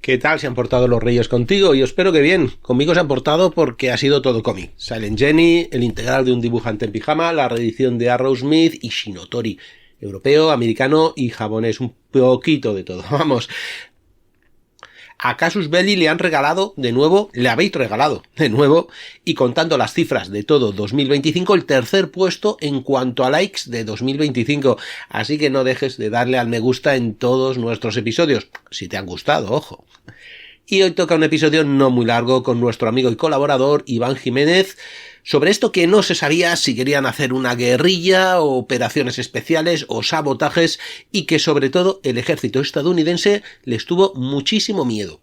¿Qué tal se han portado los Reyes contigo? Yo espero que bien. Conmigo se han portado porque ha sido todo cómic. Silent Jenny, el integral de un dibujante en pijama, la reedición de Arrowsmith y Shinotori. Europeo, americano y japonés. Un poquito de todo. Vamos. A Casus Belli le habéis regalado de nuevo, y contando las cifras de todo 2025, el tercer puesto en cuanto a likes de 2025. Así que no dejes de darle al me gusta en todos nuestros episodios, si te han gustado, ojo. Y hoy toca un episodio no muy largo con nuestro amigo y colaborador Iván Jiménez, sobre esto que no se sabía si querían hacer una guerrilla o operaciones especiales o sabotajes, y que sobre todo el ejército estadounidense les tuvo muchísimo miedo.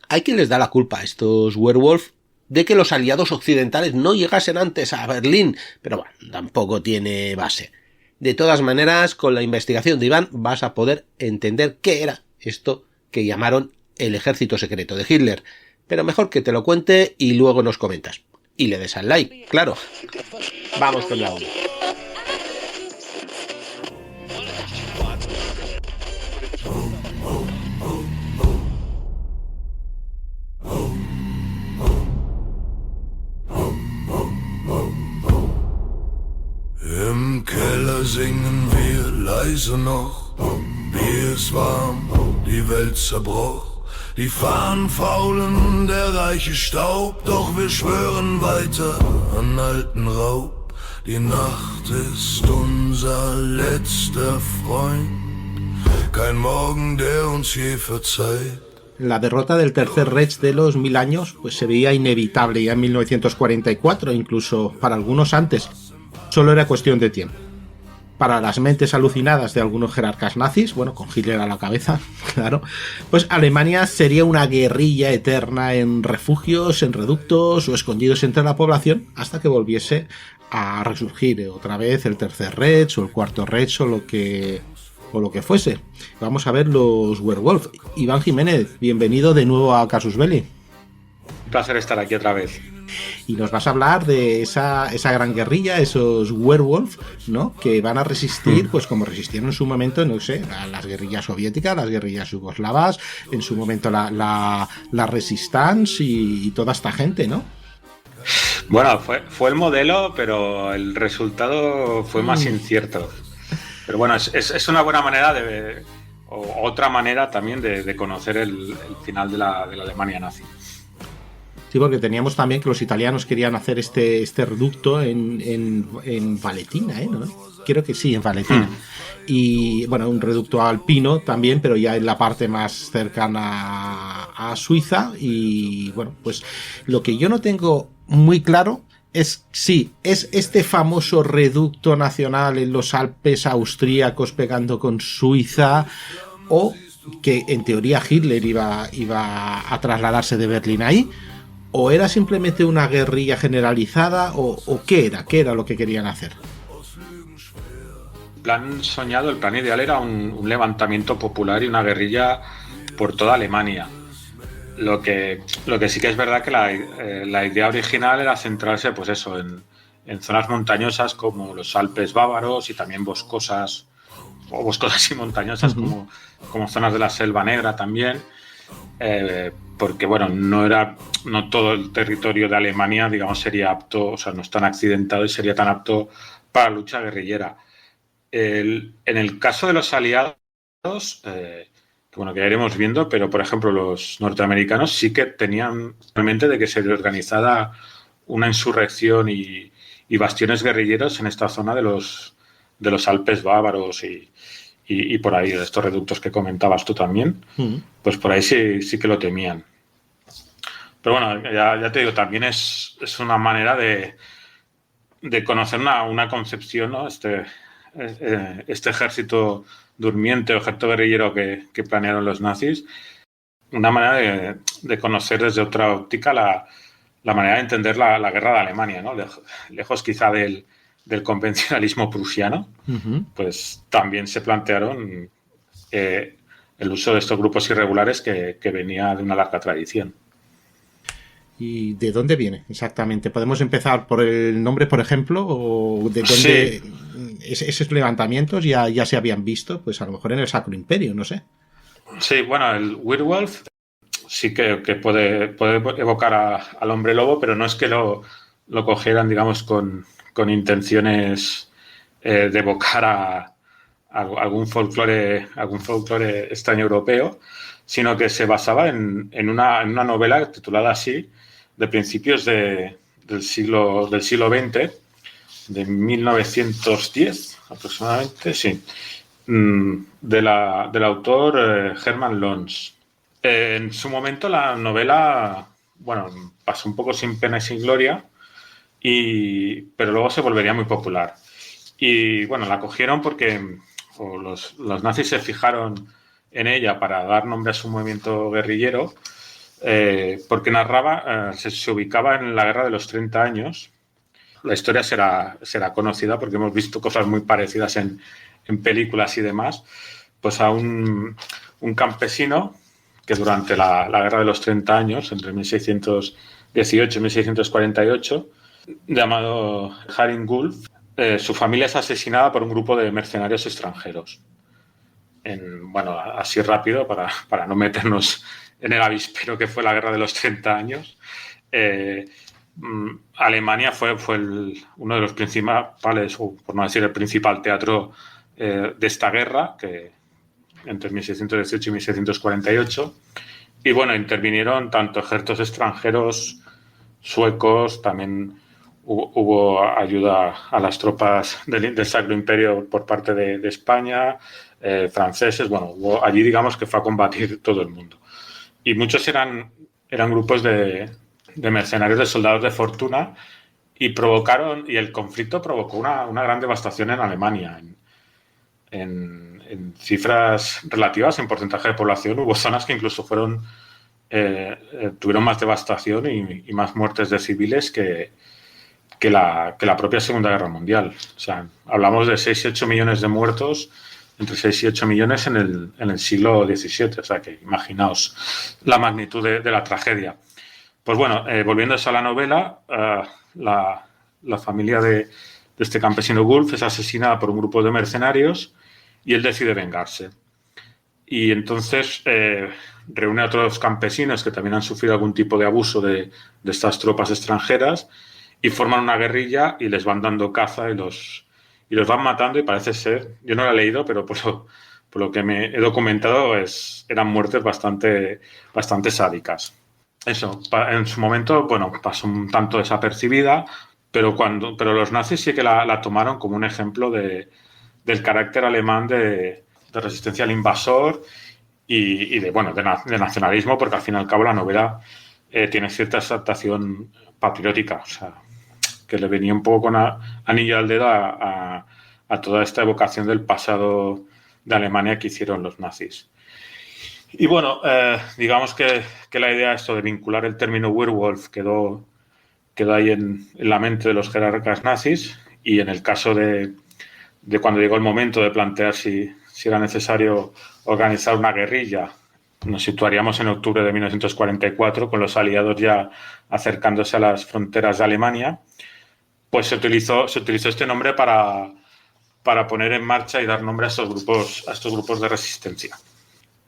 Hay quien les da la culpa a estos werewolf de que los aliados occidentales no llegasen antes a Berlín, pero bueno, tampoco tiene base. De todas maneras, con la investigación de Iván vas a poder entender qué era esto que llamaron el ejército secreto de Hitler, pero mejor que te lo cuente y luego nos comentas. Y le des al like, claro. Vamos con la audio. Im Keller singen wir leise noch, wie es warm, die Welt zerbroch. Die Fahnen faulen, der reiche Staub, doch wir schwören weiter an alten Raub. Die Nacht ist unser letzter Freund, kein Morgen, der uns je verzeiht. La derrota del Tercer Reich de los 1000 años pues se veía inevitable ya en 1944, incluso para algunos antes. Solo era cuestión de tiempo. Para las mentes alucinadas de algunos jerarcas nazis, bueno, con Hitler a la cabeza, claro, pues Alemania sería una guerrilla eterna en refugios, en reductos o escondidos entre la población hasta que volviese a resurgir otra vez el Tercer Reich o el Cuarto Reich o lo que fuese. Vamos a ver los werewolf. Iván Jiménez, bienvenido de nuevo a Casus Belli. Un placer estar aquí otra vez. Y nos vas a hablar de esa gran guerrilla, esos werewolf, ¿no? Que van a resistir, pues como resistieron en su momento, no sé, a las guerrillas soviéticas, las guerrillas yugoslavas, en su momento la Resistance y toda esta gente, ¿no? Bueno, fue el modelo, pero el resultado fue más incierto. Pero bueno, es una buena manera o otra manera también de conocer el final de la Alemania nazi. Sí, porque teníamos también que los italianos querían hacer este reducto en Valetina, ¿no? Creo que sí, en Valetina. Y bueno, un reducto alpino también, pero ya en la parte más cercana a Suiza. Y bueno, pues lo que yo no tengo muy claro es si es este famoso reducto nacional en los Alpes austríacos pegando con Suiza, o que en teoría Hitler iba a trasladarse de Berlín ahí, o era simplemente una guerrilla generalizada, o qué era lo que querían hacer. El plan ideal era un levantamiento popular y una guerrilla por toda Alemania. Lo que sí que es verdad que la idea original era centrarse, pues eso, en zonas montañosas como los Alpes bávaros y también boscosas y montañosas como zonas de la Selva Negra también. Porque bueno, no todo el territorio de Alemania, digamos, sería apto, o sea, no es tan accidentado y sería tan apto para la lucha guerrillera. En el caso de los aliados, que bueno, que ya iremos viendo, pero por ejemplo los norteamericanos sí que tenían realmente de que se organizara una insurrección y bastiones guerrilleros en esta zona de los Alpes bávaros y por ahí, de estos reductos que comentabas tú también, pues por ahí sí que lo temían. Pero bueno, ya te digo, también es una manera de conocer una concepción, ¿no? Este ejército durmiente o ejército guerrillero que planearon los nazis, una manera de conocer desde otra óptica la manera de entender la guerra de Alemania, ¿no? Lejos quizá del convencionalismo prusiano, pues también se plantearon el uso de estos grupos irregulares que venía de una larga tradición. ¿Y de dónde viene exactamente? ¿Podemos empezar por el nombre, por ejemplo? ¿O de dónde esos levantamientos ya se habían visto? Pues a lo mejor en el Sacro Imperio, no sé. Sí, bueno, el werewolf sí que puede evocar al hombre lobo, pero no es que lo cogieran, digamos, con intenciones de evocar a algún folclore extraño europeo, sino que se basaba en una novela titulada así, de principios del siglo XX, de 1910 aproximadamente, sí, del autor Hermann Löns. En su momento la novela, bueno, pasó un poco sin pena y sin gloria, pero luego se volvería muy popular. Y bueno, la cogieron porque los nazis se fijaron en ella para dar nombre a su movimiento guerrillero, porque narraba, se ubicaba en la Guerra de los 30 años. La historia será conocida porque hemos visto cosas muy parecidas en películas y demás. Pues a un campesino que durante la Guerra de los 30 años, entre 1618 y 1648, llamado Haring Gulf, su familia es asesinada por un grupo de mercenarios extranjeros. Bueno, así rápido, para no meternos en el avispero que fue la Guerra de los 30 años, Alemania fue uno de los principales, o por no decir el principal teatro de esta guerra, que entre 1618 y 1648. Y bueno, intervinieron tanto ejércitos extranjeros, suecos, también hubo ayuda a las tropas del Sacro Imperio por parte de España, franceses. Bueno, allí digamos que fue a combatir todo el mundo. Y muchos eran grupos de mercenarios, de soldados de fortuna, y el conflicto provocó una gran devastación en Alemania. En cifras relativas, en porcentaje de población, hubo zonas que incluso tuvieron más devastación y más muertes de civiles que la propia Segunda Guerra Mundial. O sea, hablamos de 6 y 8 millones de muertos, entre 6 y 8 millones en el siglo XVII. O sea, que imaginaos la magnitud de la tragedia. Pues bueno, volviendo a la novela, la familia de este campesino Gulf es asesinada por un grupo de mercenarios y él decide vengarse. Y entonces reúne a otros campesinos que también han sufrido algún tipo de abuso de estas tropas extranjeras y forman una guerrilla y les van dando caza y los van matando, y parece ser, yo no lo he leído, pero por lo que me he documentado eran muertes bastante sádicas. Eso, en su momento, bueno, pasó un tanto desapercibida, pero los nazis sí que la tomaron como un ejemplo del carácter alemán de resistencia al invasor y de nacionalismo, porque al fin y al cabo la novela tiene cierta exaltación patriótica, o sea, que le venía un poco con anillo al dedo a toda esta evocación del pasado de Alemania que hicieron los nazis. Y bueno, digamos que la idea esto de vincular el término werewolf quedó ahí en la mente de los jerarcas nazis, y en el caso de cuando llegó el momento de plantear si era necesario organizar una guerrilla, nos situaríamos en octubre de 1944, con los aliados ya acercándose a las fronteras de Alemania, pues se utilizó este nombre para poner en marcha y dar nombre a estos grupos de resistencia.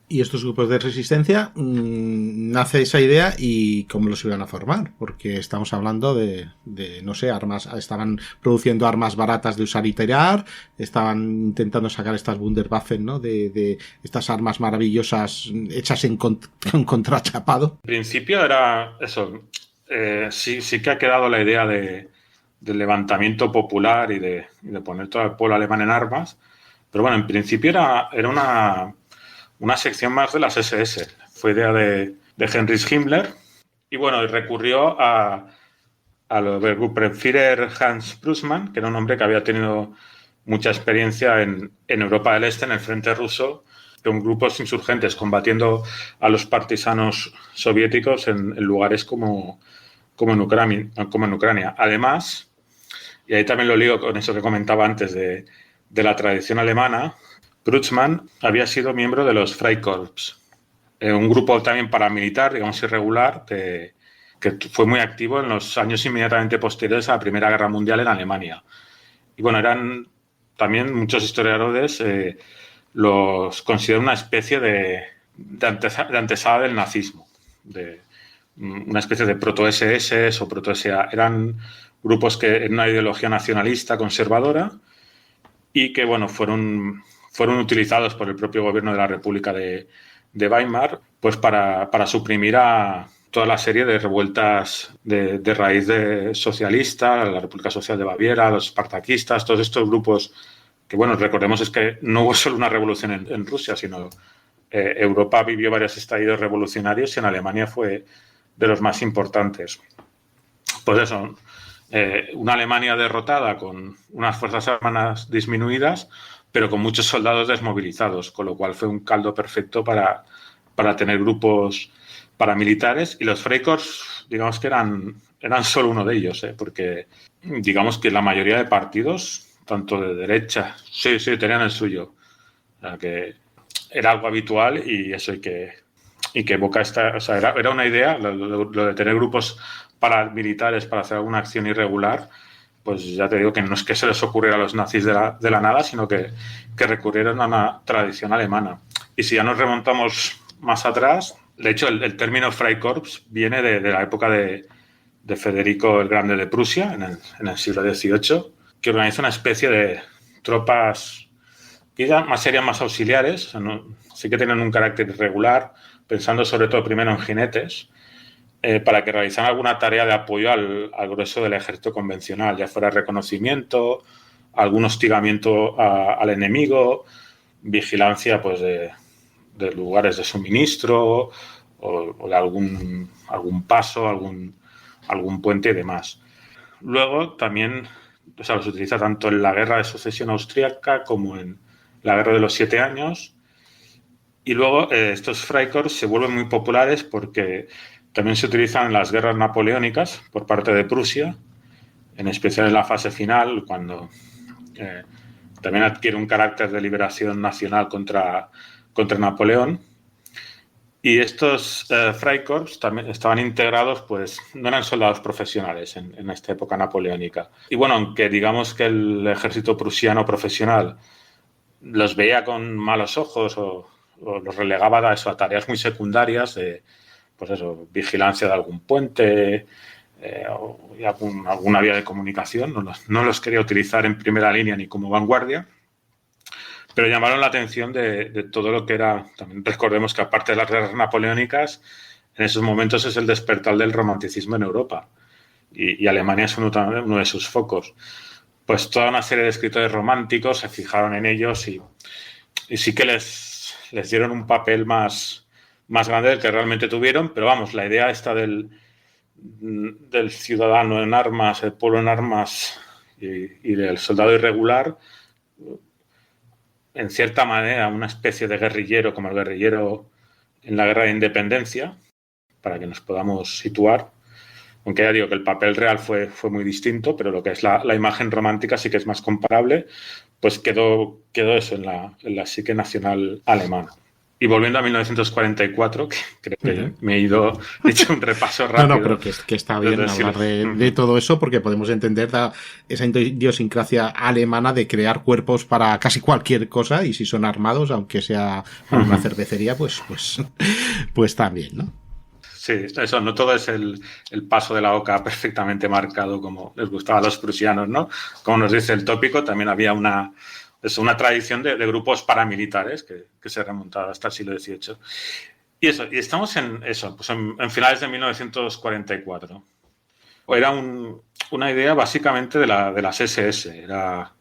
Y estos grupos de resistencia, nace esa idea, y cómo los iban a formar, porque estamos hablando de no sé, armas, estaban produciendo armas baratas de usar y tirar, estaban intentando sacar estas Wunderwaffen, ¿no? De estas armas maravillosas hechas en contrachapado. En principio era eso, sí que ha quedado la idea del levantamiento popular y de poner todo el pueblo alemán en armas, pero bueno, en principio era una sección más de las SS. Fue idea de Heinrich Himmler, y bueno, recurrió al Obergruppenführer Hans Prusman, que era un hombre que había tenido mucha experiencia en Europa del Este, en el frente ruso, con grupos insurgentes combatiendo a los partisanos soviéticos en lugares como en Ucrania. Además, y ahí también lo ligo con eso que comentaba antes de la tradición alemana, Prusman había sido miembro de los Freikorps, un grupo también paramilitar, digamos irregular, que fue muy activo en los años inmediatamente posteriores a la Primera Guerra Mundial en Alemania. Y bueno, eran también muchos historiadores los consideran una especie de antesala del nazismo. de una especie de proto-SS o proto-SA. Eran grupos que en una ideología nacionalista conservadora y que, bueno, fueron utilizados por el propio gobierno de la República de Weimar pues para suprimir a toda la serie de revueltas de raíz socialista, la República Social de Baviera, los espartaquistas, todos estos grupos que, bueno, recordemos es que no hubo solo una revolución en Rusia, sino Europa vivió varios estallidos revolucionarios y en Alemania fue de los más importantes. Pues eso, una Alemania derrotada con unas fuerzas armadas disminuidas, pero con muchos soldados desmovilizados, con lo cual fue un caldo perfecto para tener grupos paramilitares, y los Freikorps, digamos que eran solo uno de ellos, porque digamos que la mayoría de partidos, tanto de derecha, sí, tenían el suyo. O sea, que era algo habitual y eso y que evoca o sea, era una idea, lo de tener grupos paramilitares para hacer alguna acción irregular, pues ya te digo que no es que se les ocurriera a los nazis de la nada, sino que recurrieron a una tradición alemana. Y si ya nos remontamos más atrás, de hecho el término Freikorps viene de la época de Federico el Grande de Prusia, en el siglo XVIII, que organiza una especie de tropas quizás más serias, más auxiliares, o sea, sí que tienen un carácter irregular, pensando sobre todo primero en jinetes, para que realizaran alguna tarea de apoyo al grueso del ejército convencional, ya fuera reconocimiento, algún hostigamiento al enemigo, vigilancia pues de lugares de suministro o de algún paso, algún puente y demás. Luego también, o sea, los utiliza tanto en la Guerra de Sucesión Austríaca como en la Guerra de los 7 Años. Y luego estos Freikorps se vuelven muy populares porque también se utilizan en las guerras napoleónicas por parte de Prusia, en especial en la fase final, cuando también adquiere un carácter de liberación nacional contra Napoleón. Y estos Freikorps también estaban integrados, pues no eran soldados profesionales en esta época napoleónica. Y bueno, aunque digamos que el ejército prusiano profesional los veía con malos ojos o los relegaba a eso, a tareas muy secundarias de, pues eso, vigilancia de algún puente o alguna vía de comunicación, no los quería utilizar en primera línea ni como vanguardia, pero llamaron la atención de todo lo que era. También recordemos que aparte de las guerras napoleónicas, en esos momentos es el despertar del romanticismo en Europa y Alemania es uno de sus focos. Pues toda una serie de escritores románticos se fijaron en ellos y sí que les dieron un papel más grande del que realmente tuvieron, pero vamos, la idea esta del ciudadano en armas, el pueblo en armas y del soldado irregular, en cierta manera una especie de guerrillero, como el guerrillero en la Guerra de Independencia, para que nos podamos situar, aunque ya digo que el papel real fue muy distinto, pero lo que es la imagen romántica sí que es más comparable, pues quedó eso en la psique nacional alemana. Y volviendo a 1944, que creo que me he hecho un repaso rápido. No, pero que está bien hablar de todo eso, porque podemos entender esa idiosincrasia alemana de crear cuerpos para casi cualquier cosa, y si son armados, aunque sea una cervecería, pues también, ¿no? Sí, eso, no todo es el paso de la oca perfectamente marcado como les gustaba a los prusianos, ¿no? Como nos dice el tópico, también había una tradición de grupos paramilitares que se remontaba hasta el siglo XVIII. Y estamos en finales de 1944. Era una idea básicamente de las SS. Era,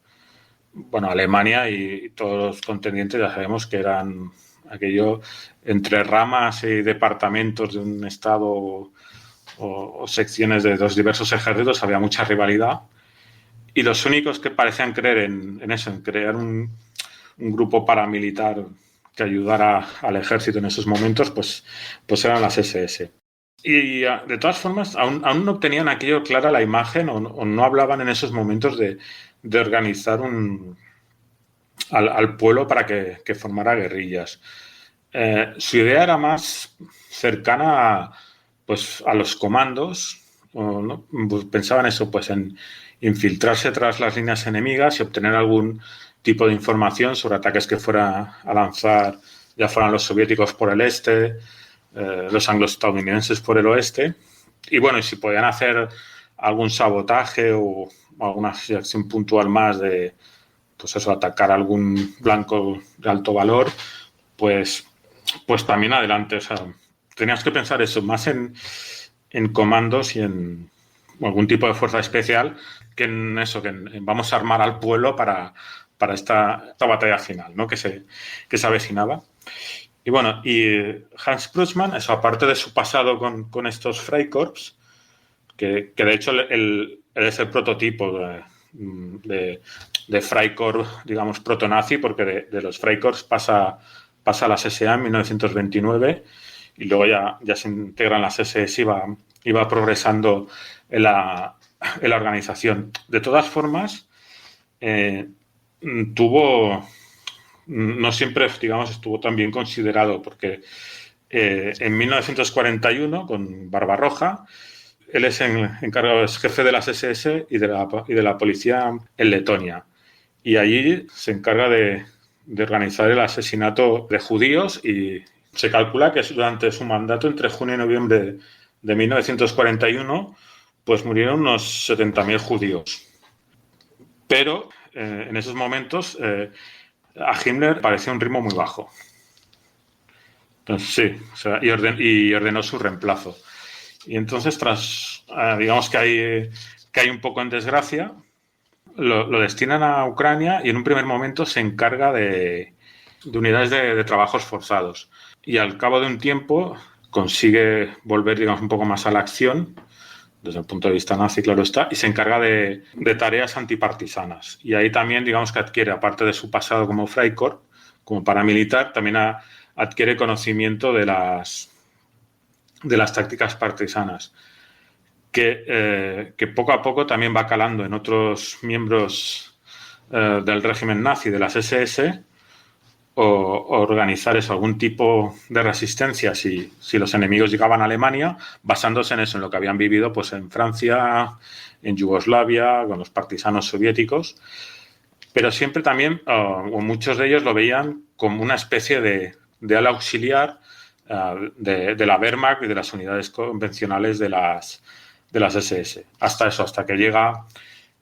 bueno, Alemania y todos los contendientes ya sabemos que eran aquello entre ramas y departamentos de un estado o secciones de los diversos ejércitos, había mucha rivalidad. Y los únicos que parecían creer en eso, en crear un grupo paramilitar que ayudara al ejército en esos momentos, pues eran las SS. Y de todas formas, aún no tenían aquello clara la imagen o no hablaban en esos momentos de organizar al pueblo para que formara guerrillas. Su idea era más cercana a los comandos, ¿no? Pensaban eso, pues en infiltrarse tras las líneas enemigas y obtener algún tipo de información sobre ataques que fuera a lanzar, ya fueran los soviéticos por el este los anglo-estadounidenses por el oeste. Y bueno, si podían hacer algún sabotaje o alguna acción puntual más de, pues eso, atacar a algún blanco de alto valor, pues también adelante. O sea, tenías que pensar eso, más en comandos y en algún tipo de fuerza especial que en eso, en vamos a armar al pueblo para esta batalla final, ¿no? que se avecinaba. Y bueno, y Hans Prussmann, eso, aparte de su pasado con estos Freikorps, que de hecho él es el prototipo de Freikorps, digamos, proto-nazi, porque de los Freikorps pasa a las SA en 1929 y luego ya se integran las SS y va progresando en la organización. De todas formas, no siempre, digamos, estuvo tan bien considerado, porque en 1941, con Barbarroja, él es jefe de las SS y de la policía en Letonia. Y allí se encarga de organizar el asesinato de judíos, y se calcula que durante su mandato, entre junio y noviembre de 1941, pues murieron unos 70.000 judíos. Pero en esos momentos a Himmler parecía un ritmo muy bajo. Entonces sí, o sea, y ordenó su reemplazo. Y entonces, digamos que hay un poco en desgracia, lo destinan a Ucrania, y en un primer momento se encarga de unidades de trabajos forzados. Y al cabo de un tiempo consigue volver, digamos, un poco más a la acción, desde el punto de vista nazi, claro está, y se encarga de tareas antipartisanas. Y ahí también, digamos, que adquiere, aparte de su pasado como Freikorps, como paramilitar, también adquiere conocimiento de las tácticas partisanas, que poco a poco también va calando en otros miembros del régimen nazi, de las SS, o organizar algún tipo de resistencia si los enemigos llegaban a Alemania, basándose en eso, en lo que habían vivido pues en Francia, en Yugoslavia, con los partisanos soviéticos. Pero siempre también, o muchos de ellos lo veían como una especie de ala auxiliar de la Wehrmacht y de las unidades convencionales de las SS. Hasta que llega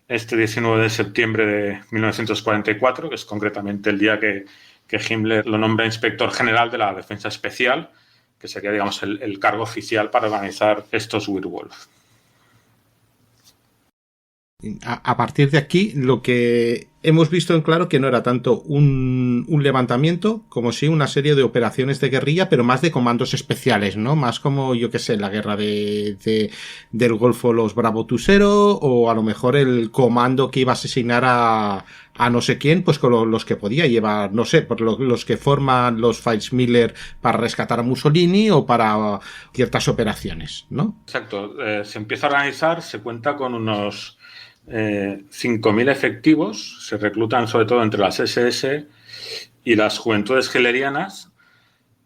este 19 de septiembre de 1944, que es concretamente el día que Himmler lo nombra inspector general de la Defensa Especial, que sería, digamos, el cargo oficial para organizar estos Werwolf. A partir de aquí, lo que hemos visto en claro que no era tanto un levantamiento como sí una serie de operaciones de guerrilla, pero más de comandos especiales, ¿no? Más como, yo qué sé, la guerra del Golfo, los Bravo Tusero, o a lo mejor el comando que iba a asesinar a no sé quién, pues con los que podía llevar, no sé, por los que forman los Weissmiller para rescatar a Mussolini o para ciertas operaciones, ¿no? Exacto. Se empieza a organizar, se cuenta con unos 5.000 efectivos, se reclutan sobre todo entre las SS y las juventudes hitlerianas.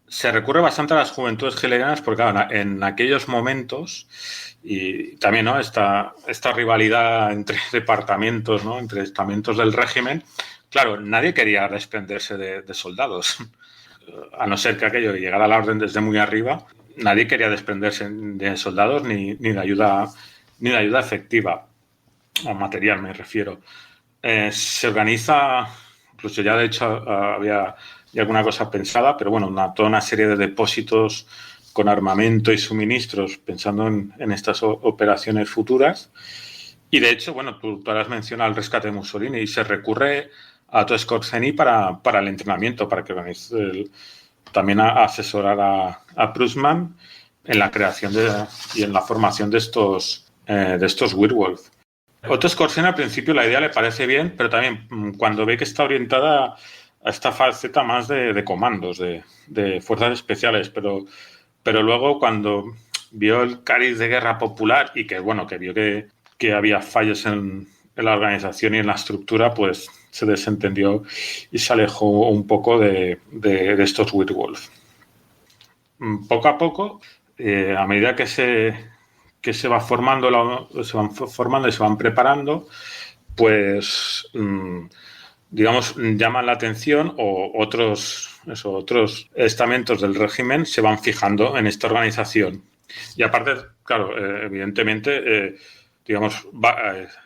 Se recurre bastante a las juventudes hitlerianas porque, claro, en aquellos momentos, y también, ¿no?, esta rivalidad entre departamentos, ¿no?, entre estamentos del régimen, claro, nadie quería desprenderse de soldados, a no ser que aquello llegara la orden desde muy arriba. Nadie quería desprenderse de soldados ni de ayuda efectiva. O material, me refiero. Se organiza, incluso ya de hecho había alguna cosa pensada, pero bueno, toda una serie de depósitos con armamento y suministros pensando en estas operaciones futuras. Y de hecho, bueno, tú has mencionado el rescate de Mussolini, y se recurre a Otto Skorzeny para el entrenamiento, para que organice también a asesorar a Prussmann en la creación y en la formación de estos Werwolf. Otto Skorzeny, al principio la idea le parece bien, pero también cuando ve que está orientada a esta faceta más de comandos, de fuerzas especiales, pero luego cuando vio el cariz de guerra popular y que vio que había fallos en la organización y en la estructura, pues se desentendió y se alejó un poco de estos Werwolf. Poco a poco, a medida que se va formando, se van formando y se van preparando, pues digamos, llaman la atención, o otros otros estamentos del régimen se van fijando en esta organización. Y aparte, claro, evidentemente,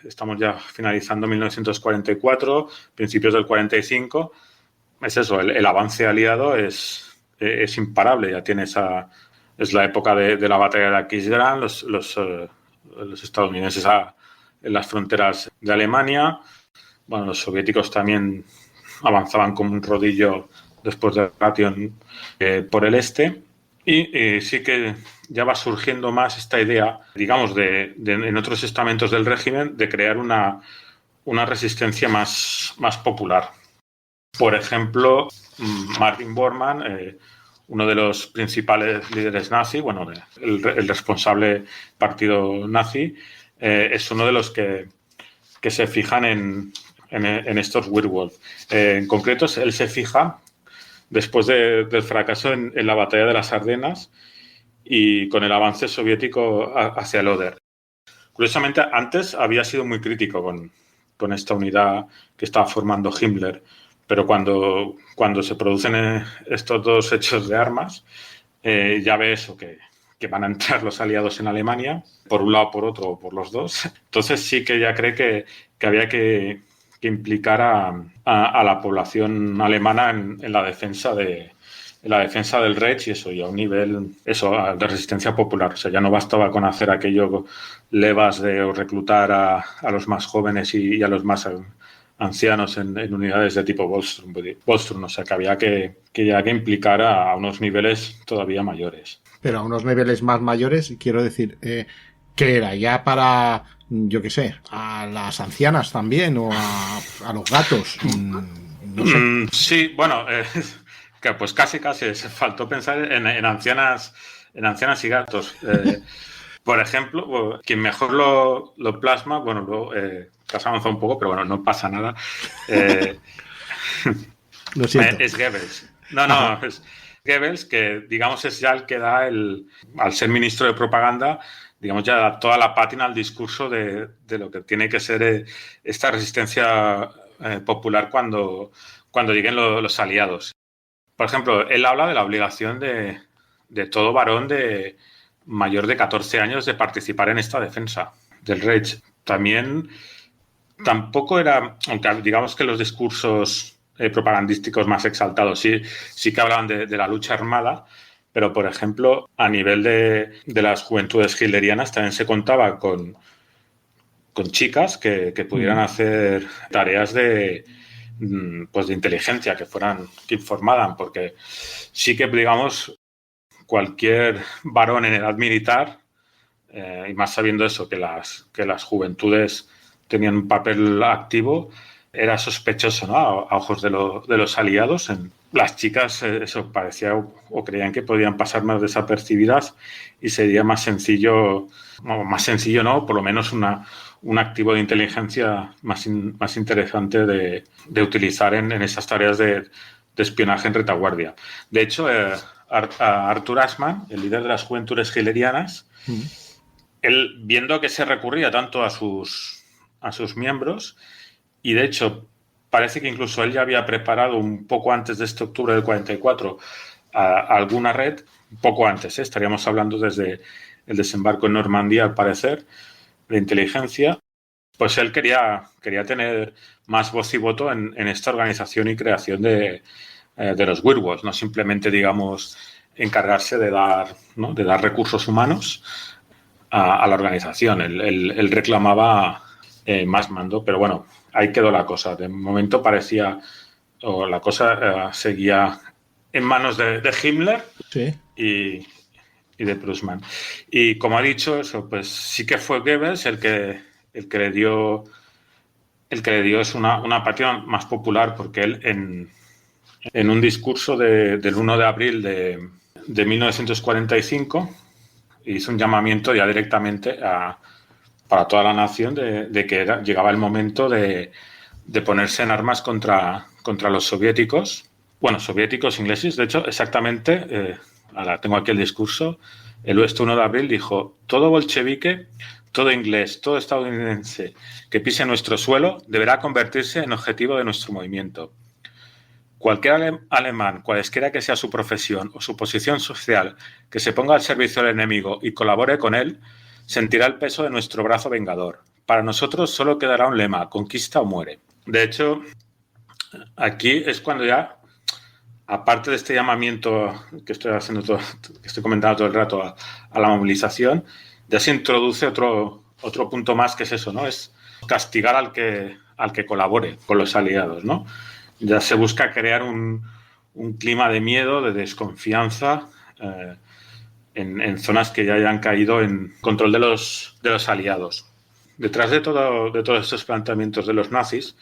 estamos ya finalizando 1944, principios del 45. Es eso, el avance aliado es imparable. Ya tiene es la época de la batalla de Aquisgrán, los estadounidenses en las fronteras de Alemania. Bueno, los soviéticos también avanzaban como un rodillo después de Ration por el este. Y sí que ya va surgiendo más esta idea, digamos, en otros estamentos del régimen, de crear una resistencia más popular. Por ejemplo, Martin Bormann, uno de los principales líderes nazi, bueno, el responsable partido nazi, es uno de los que se fijan en estos Werwolf. En concreto, él se fija después del fracaso en la batalla de las Ardenas y con el avance soviético hacia el Oder. Curiosamente, antes había sido muy crítico con esta unidad que estaba formando Himmler, pero cuando se producen estos dos hechos de armas, ya ve eso, que van a entrar los aliados en Alemania, por un lado, por otro, o por los dos. Entonces sí que ya cree que había que implicar a la población alemana en la defensa del Reich, y eso, y a un nivel de resistencia popular. O sea, ya no bastaba con hacer aquello levas o reclutar a los más jóvenes y a los más ancianos en unidades de tipo Volkssturm. O sea, que había que implicar a unos niveles todavía mayores. Pero a unos niveles más mayores, quiero decir, ¿qué era? ¿Ya para, yo qué sé, a las ancianas también o a los gatos? No sé. Sí, bueno, que pues casi se faltó pensar en ancianas y gatos. Por ejemplo, quien mejor lo plasma, bueno, luego te has avanzado un poco, pero bueno, no pasa nada. Lo siento. Es Goebbels. No, es Goebbels, que digamos es ya el que da al ser ministro de propaganda, digamos ya da toda la pátina al discurso de lo que tiene que ser esta resistencia popular cuando lleguen los aliados. Por ejemplo, él habla de la obligación de todo varón de mayor de 14 años de participar en esta defensa del Reich. Tampoco era, aunque digamos que los discursos propagandísticos más exaltados sí que hablaban de la lucha armada, pero por ejemplo a nivel de las juventudes hitlerianas también se contaba con chicas que pudieran hacer tareas de inteligencia, que informaran, porque sí que digamos cualquier varón en edad militar, y más sabiendo eso, que las juventudes tenían un papel activo, era sospechoso, ¿no? A ojos de los aliados. Las chicas eso parecía o creían que podían pasar más desapercibidas y sería más sencillo no, por lo menos un activo de inteligencia más interesante de utilizar en esas tareas de espionaje en retaguardia. De hecho, Arthur Asman, el líder de las juventudes hitlerianas, él, viendo que se recurría tanto a sus miembros, y de hecho parece que incluso él ya había preparado un poco antes de este octubre del 44 alguna red, un poco antes, estaríamos hablando desde el desembarco en Normandía, al parecer, de inteligencia, pues él quería tener más voz y voto en esta organización y creación de los Werwolf, no simplemente, digamos, encargarse de dar recursos humanos a la organización. Él reclamaba más mando, pero bueno, ahí quedó la cosa. De momento parecía, o la cosa seguía en manos de Himmler, sí, y de Prusman. Y como ha dicho, eso, pues sí que fue Goebbels el que le dio es una partida más popular, porque él en un discurso del 1 de abril de 1945 hizo un llamamiento ya directamente para toda la nación de que llegaba el momento de ponerse en armas contra los soviéticos. Bueno, soviéticos, ingleses. De hecho, exactamente, ahora tengo aquí el discurso, el 1 de abril dijo: todo bolchevique, todo inglés, todo estadounidense que pise nuestro suelo deberá convertirse en objetivo de nuestro movimiento. Cualquier alemán, cualesquiera que sea su profesión o su posición social, que se ponga al servicio del enemigo y colabore con él, sentirá el peso de nuestro brazo vengador. Para nosotros solo quedará un lema: conquista o muere. De hecho, aquí es cuando ya, aparte de este llamamiento que estoy comentando todo el rato a la movilización, ya se introduce otro punto más, que es eso, ¿no? Es castigar al que colabore con los aliados, ¿no? Ya se busca crear un clima de miedo, de desconfianza en zonas que ya hayan caído en control de los aliados. Detrás de todos estos planteamientos de los nazis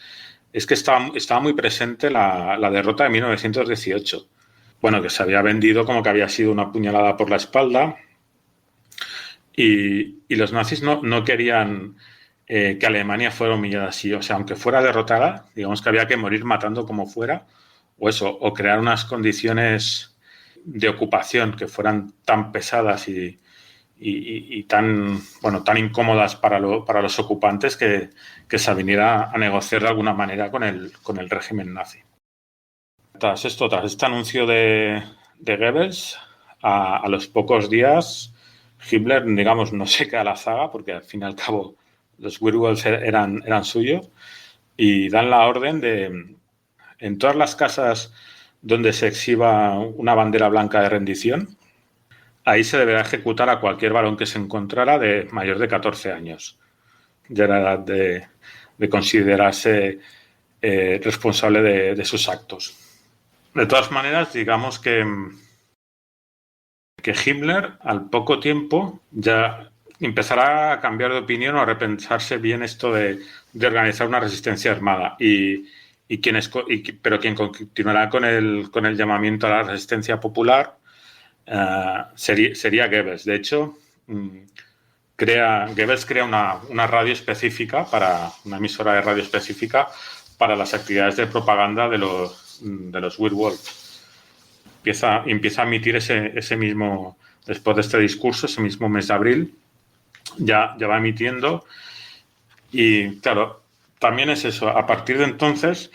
es que estaba muy presente la derrota de 1918. Bueno, que se había vendido como que había sido una puñalada por la espalda, y los nazis no querían que Alemania fuera humillada así. O sea, aunque fuera derrotada, digamos que había que morir matando como fuera, o crear unas condiciones de ocupación que fueran tan pesadas y tan incómodas para los ocupantes que se viniera a negociar de alguna manera con el régimen nazi. Tras este anuncio de Goebbels, a los pocos días, Himmler, digamos, no se queda la zaga, porque al fin y al cabo los Werwolf eran suyos, y dan la orden de, en todas las casas donde se exhiba una bandera blanca de rendición, ahí se deberá ejecutar a cualquier varón que se encontrara de mayor de 14 años. Ya era edad de considerarse responsable de sus actos. De todas maneras, digamos que Himmler, al poco tiempo, ya empezará a cambiar de opinión o a repensarse bien esto de organizar una resistencia armada. Pero quien continuará con el llamamiento a la resistencia popular sería Goebbels. De hecho, Goebbels crea una radio específica, una emisora de radio específica para las actividades de propaganda de los Werwolf. Empieza a emitir ese mismo, después de este discurso, ese mismo mes de abril, ya va emitiendo. Y claro, también es eso, a partir de entonces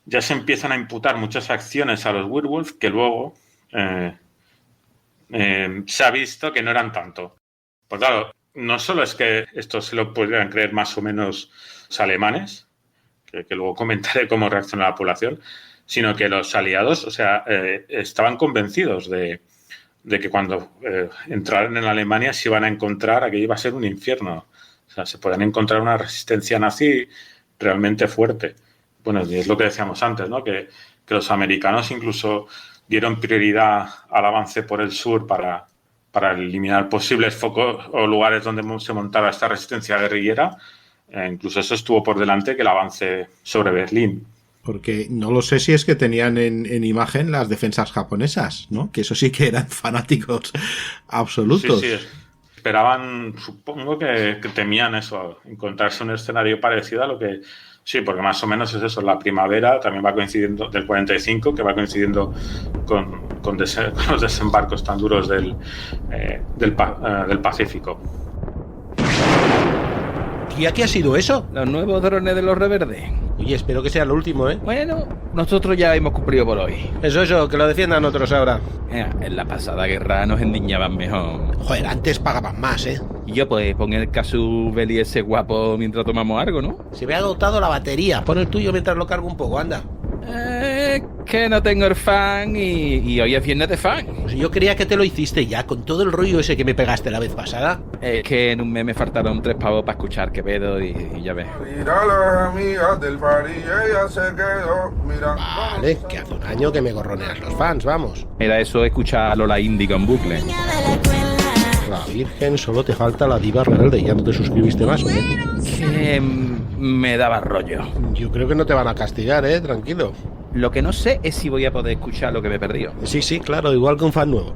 ya se empiezan a imputar muchas acciones a los Werwolf que luego se ha visto que no eran tanto. Pues claro, no solo es que esto se lo podrían creer más o menos los alemanes, que luego comentaré cómo reacciona la población, sino que los aliados, o sea, estaban convencidos de que cuando entraran en Alemania se iban a encontrar, aquello iba a ser un infierno. O sea, se podían encontrar una resistencia nazi realmente fuerte. Bueno, y es lo que decíamos antes, ¿no? Que los americanos incluso dieron prioridad al avance por el sur para eliminar posibles focos o lugares donde se montara esta resistencia guerrillera. Incluso eso estuvo por delante que el avance sobre Berlín. Porque no lo sé si es que tenían en imagen las defensas japonesas, ¿no? Que eso sí que eran fanáticos absolutos. Sí. Esperaban, supongo que temían eso, encontrarse un escenario parecido a lo que... Sí, porque más o menos es eso, la primavera también va coincidiendo del 45, que va coincidiendo con los desembarcos tan duros del Pacífico. ¿Y a qué ha sido eso? Los nuevos drones de los Reverdes. Oye, espero que sea lo último, ¿eh? Bueno, nosotros ya hemos cumplido por hoy. Eso, que lo defiendan otros ahora. En la pasada guerra nos endiñaban mejor. Joder, antes pagaban más, ¿eh? Y yo, pues, pon el casu Beli ese guapo mientras tomamos algo, ¿no? Se me ha agotado la batería. Pon el tuyo mientras lo cargo un poco, anda. Que no tengo el fan y hoy es viernes de fan. Pues yo creía que te lo hiciste ya, con todo el rollo ese que me pegaste la vez pasada. Es que en un mes me faltaron 3 pavos para escuchar Quevedo y ya ves. Mira las amigas del party, ella se quedó mirando. Vale, que hace un año que me gorroneas los fans, vamos. Era eso, escucha a Lola Índigo en bucle. La Virgen, solo te falta la diva rebelde. ¿Ya no te suscribiste más, o qué? Que me daba rollo. Yo creo que no te van a castigar, tranquilo. Lo que no sé es si voy a poder escuchar lo que me he perdido. Sí, claro, igual que un fan nuevo.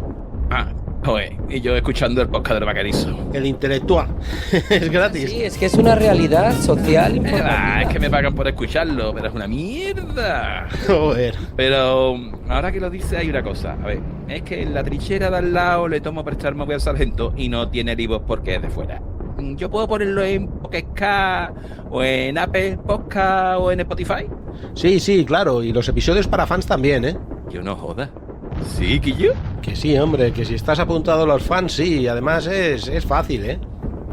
Joder, y yo escuchando el podcast del Vaquerizo. El intelectual. Es gratis. Sí, es que es una realidad social Es que me pagan por escucharlo, pero es una mierda. Joder. Pero ahora que lo dice hay una cosa. A ver, es que en la trinchera de al lado le tomo prestar móvil al sargento y no tiene libros porque es de fuera. ¿Yo puedo ponerlo en Pocket Cast o en Apple Podcast o en Spotify? Sí, claro, y los episodios para fans también, ¿eh? Yo no joda. ¿Sí, Quillo? Que sí, hombre, que si estás apuntado a los fans, sí, además es fácil, ¿eh?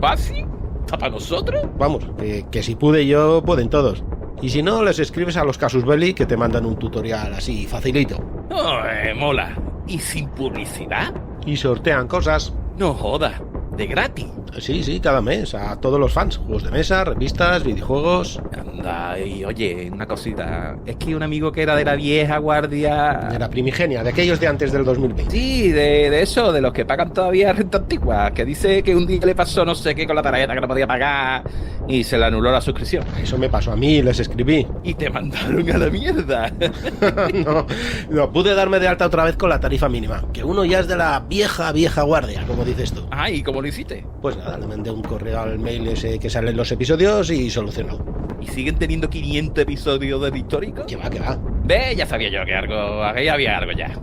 ¿Fácil? ¿Está para nosotros? Vamos, que si pude yo, pueden todos. Y si no, les escribes a los Casus Belli que te mandan un tutorial así, facilito. Oh, mola. ¿Y sin publicidad? Y sortean cosas. No joda. ¿De gratis? Sí, cada mes, a todos los fans. Juegos de mesa, revistas, videojuegos. Anda, y oye, una cosita. Es que un amigo que era de la vieja guardia... De la primigenia, de aquellos de antes del 2020. Sí, de eso, de los que pagan todavía renta antigua, que dice que un día le pasó no sé qué con la tarjeta que no podía pagar y se le anuló la suscripción. Eso me pasó a mí, les escribí. Y te mandaron a la mierda. No pude darme de alta otra vez con la tarifa mínima, que uno ya es de la vieja guardia, como dices tú. Ah, ¿y cómo lo hiciste? Pues nada, le mandé un correo al mail ese que salen los episodios y solucionado. ¿Y siguen teniendo 500 episodios de histórico? Que va. Ve, ya sabía yo que ahí había algo ya.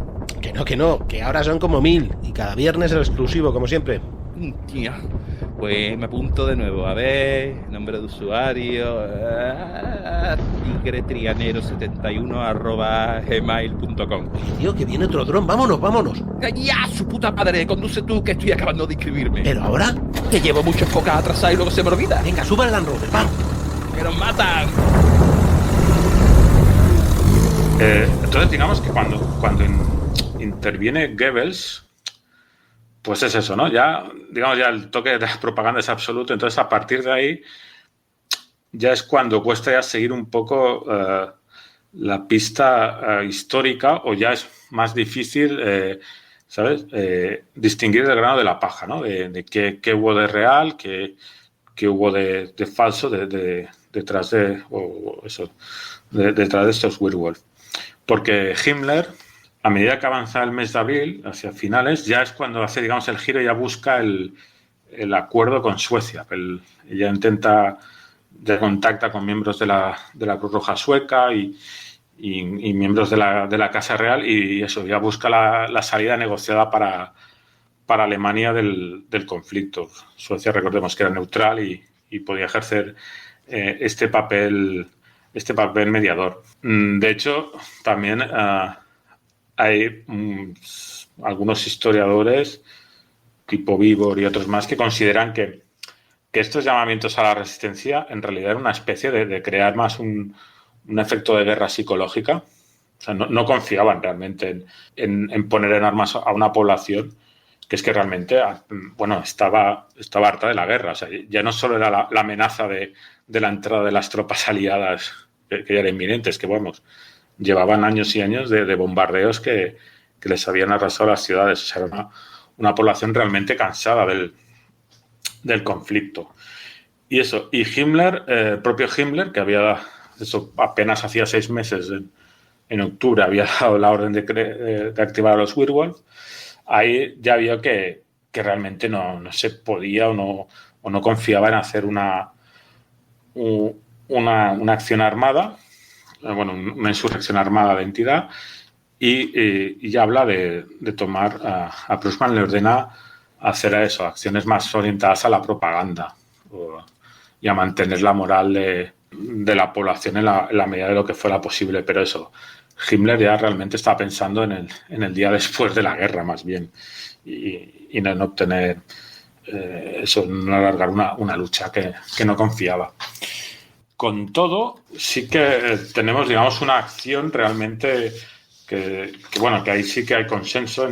Que no, que ahora son como 1000 y cada viernes el exclusivo, como siempre. Tío, pues me apunto de nuevo. A ver, nombre de usuario, tigretrianero71@gmail.com. Tío, que viene otro dron, vámonos. ¡Ya, su puta madre! Conduce tú, que estoy acabando de inscribirme. ¿Pero ahora? Que llevo muchas pocas atrasadas y luego se me olvida. Venga, sube el Land Rover, vamos. ¡Que nos matan! Entonces digamos que cuando interviene Goebbels, pues es eso, ¿no? Ya el toque de la propaganda es absoluto, entonces a partir de ahí ya es cuando cuesta ya seguir un poco la pista histórica, o ya es más difícil, ¿sabes? Distinguir el grano de la paja, ¿no? De qué hubo de real, qué hubo de falso detrás de estos werewolf. Porque Himmler, a medida que avanza el mes de abril, hacia finales, ya es cuando hace, digamos, el giro y ya busca el acuerdo con Suecia. Ella ya contacta con miembros de la Cruz Roja Sueca y miembros de la Casa Real, y eso, ya busca la salida negociada para Alemania del conflicto. Suecia, recordemos que era neutral y podía ejercer este papel mediador. De hecho, también hay algunos historiadores, tipo Vibor y otros más, que consideran que estos llamamientos a la resistencia en realidad era una especie de crear más un efecto de guerra psicológica. O sea, no confiaban realmente en poner en armas a una población que es que realmente, bueno, estaba harta de la guerra. O sea, ya no solo era la amenaza de la entrada de las tropas aliadas, que ya era inminente, es que, vamos, llevaban años y años de bombardeos que les habían arrasado las ciudades. O sea, era una población realmente cansada del conflicto. Y Himmler, el propio Himmler, que apenas hacía 6 meses, en octubre, había dado la orden de activar a los werewolf, ahí ya vio que realmente no se podía o no confiaba en hacer una acción armada, una insurrección armada de entidad, y ya habla de tomar a Prussmann, le ordena hacer eso, acciones más orientadas a la propaganda y a mantener la moral de la población en la medida de lo que fuera posible. Pero eso, Himmler ya realmente estaba pensando en el día después de la guerra, más bien, y en obtener no alargar una lucha que no confiaba. Con todo, sí que tenemos, digamos, una acción realmente que ahí sí que hay consenso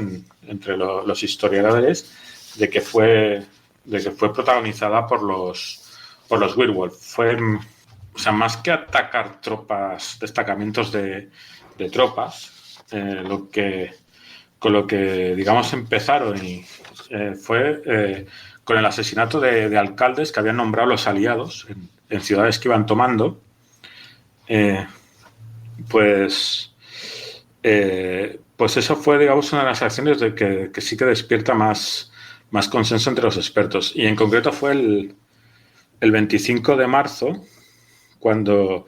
entre los historiadores de que fue protagonizada por los werewolf. Fue, o sea, más que atacar destacamentos de tropas, con lo que digamos empezaron fue con el asesinato de alcaldes que habían nombrado los aliados en ciudades que iban tomando. Pues eso fue, digamos, una de las acciones de que sí que despierta más consenso entre los expertos. Y en concreto fue el 25 de marzo cuando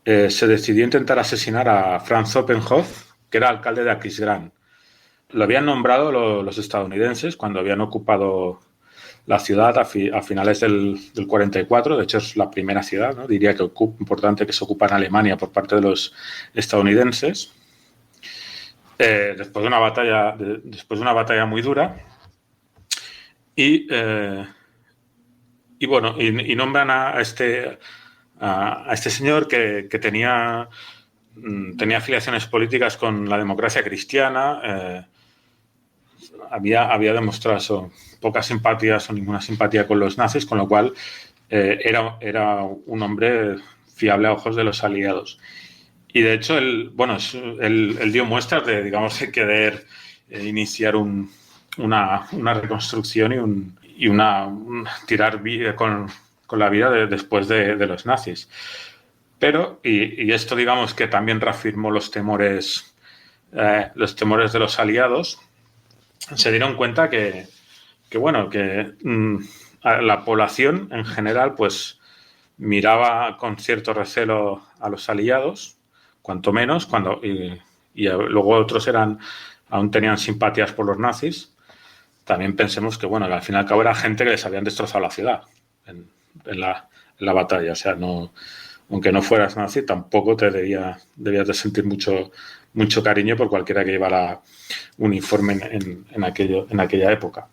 se decidió intentar asesinar a Franz Oppenhoff, que era alcalde de Aquisgrán. Lo habían nombrado los estadounidenses cuando habían ocupado la ciudad a finales del 44. De hecho, es la primera ciudad, ¿no? Diría que importante que se ocupa en Alemania por parte de los estadounidenses. Después de una batalla muy dura. Y nombran a este señor que tenía afiliaciones políticas con la democracia cristiana. Había demostrado pocas simpatías o ninguna simpatía con los nazis, con lo cual era un hombre fiable a ojos de los aliados. Y de hecho, él dio muestras de, digamos, de querer iniciar una reconstrucción y tirar con la vida después de los nazis. Pero, y esto, digamos, que también reafirmó los temores de los aliados, se dieron cuenta que la población en general pues miraba con cierto recelo a los aliados, cuanto menos, y luego otros aún tenían simpatías por los nazis. También pensemos que al fin y al cabo era gente que les habían destrozado la ciudad en la batalla. O sea, aunque no fueras nazi, tampoco debías de sentir mucho cariño por cualquiera que llevara uniforme en aquella época.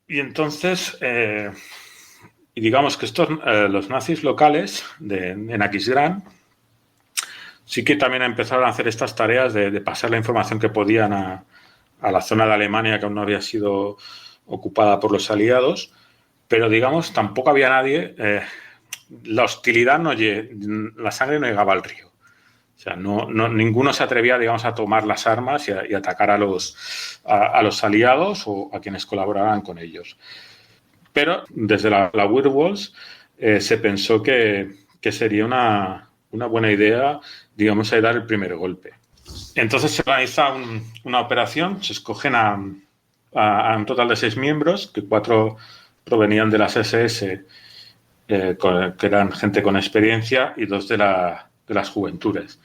Y entonces, digamos que los nazis locales en Aquisgrán sí que también empezaron a hacer estas tareas de pasar la información que podían a la zona de Alemania que aún no había sido ocupada por los aliados, pero digamos tampoco había nadie, la hostilidad la sangre no llegaba al río. O sea, ninguno se atrevía, digamos, a tomar las armas y atacar a los aliados o a quienes colaboraban con ellos. Pero desde la Wehrwolf se pensó que sería una buena idea, digamos, dar el primer golpe. Entonces se organiza una operación, se escogen a un total de 6 miembros, que 4 provenían de las SS, que eran gente con experiencia, y 2 de las juventudes.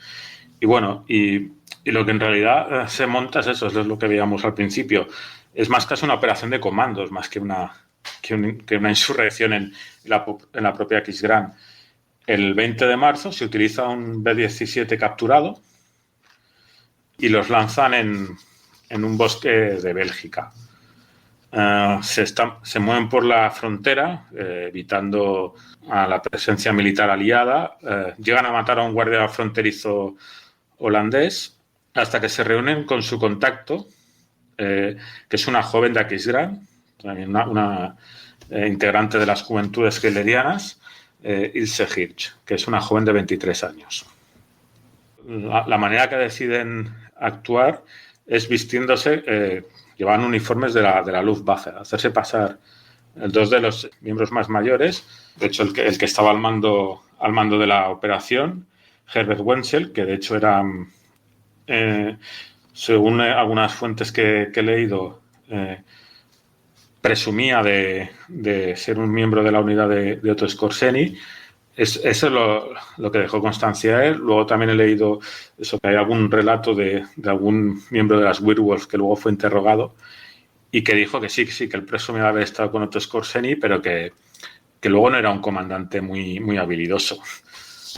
Y lo que en realidad se monta es eso, es lo que veíamos al principio. Es más casi una operación de comandos, más que una insurrección en la propia Aquisgrán. El 20 de marzo se utiliza un B-17 capturado y los lanzan en un bosque de Bélgica. Se mueven por la frontera, evitando a la presencia militar aliada. Llegan a matar a un guardia fronterizo holandés hasta que se reúnen con su contacto, que es una joven de Aquisgrán, también una integrante de las juventudes hitlerianas, Ilse Hirsch, que es una joven de 23 años. La manera que deciden actuar es vistiéndose, llevan uniformes de la Luftwaffe, hacerse pasar 2 de los miembros más mayores, de hecho el que estaba al mando de la operación, Herbert Wenzel, que de hecho era, según algunas fuentes que he leído, presumía de ser un miembro de la unidad de Otto Skorzeny. Eso es lo que dejó constancia él. Luego también he leído eso, que hay algún relato de algún miembro de las Wehrwolf que luego fue interrogado y que dijo que sí, que él presumía de haber estado con Otto Skorzeny, pero que luego no era un comandante muy habilidoso,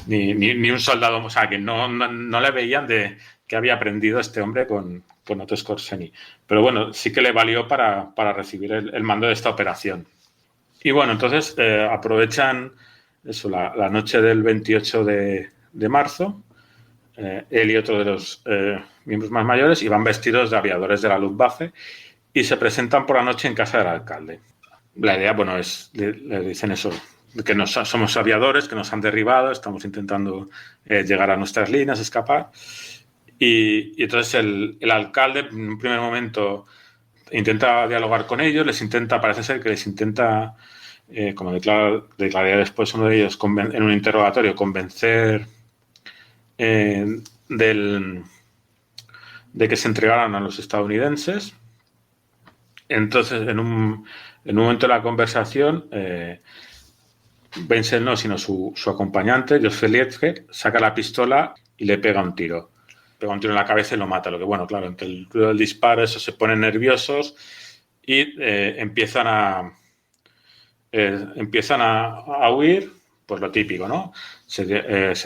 ni un soldado, o sea, que no le veían de que había aprendido este hombre con Otto Skorzeny. Pero sí que le valió para recibir el mando de esta operación. Y entonces aprovechan eso, la noche del 28 de marzo, él y otro de los miembros más mayores iban vestidos de aviadores de la Luftwaffe y se presentan por la noche en casa del alcalde. La idea, le dicen eso, que somos aviadores, que nos han derribado, estamos intentando llegar a nuestras líneas, escapar. Y entonces el alcalde, en un primer momento, intenta dialogar con ellos, parece ser que les intenta, como declararía después uno de ellos en un interrogatorio, convencer de que se entregaran a los estadounidenses. Entonces, en un momento de la conversación, Wenzel no, sino su acompañante, Josef Lietzke, saca la pistola y le pega un tiro. Pega un tiro en la cabeza y lo mata. Lo que, claro, entre el ruido del disparo, eso, se ponen nerviosos y empiezan a empiezan a huir, pues lo típico, ¿no? Se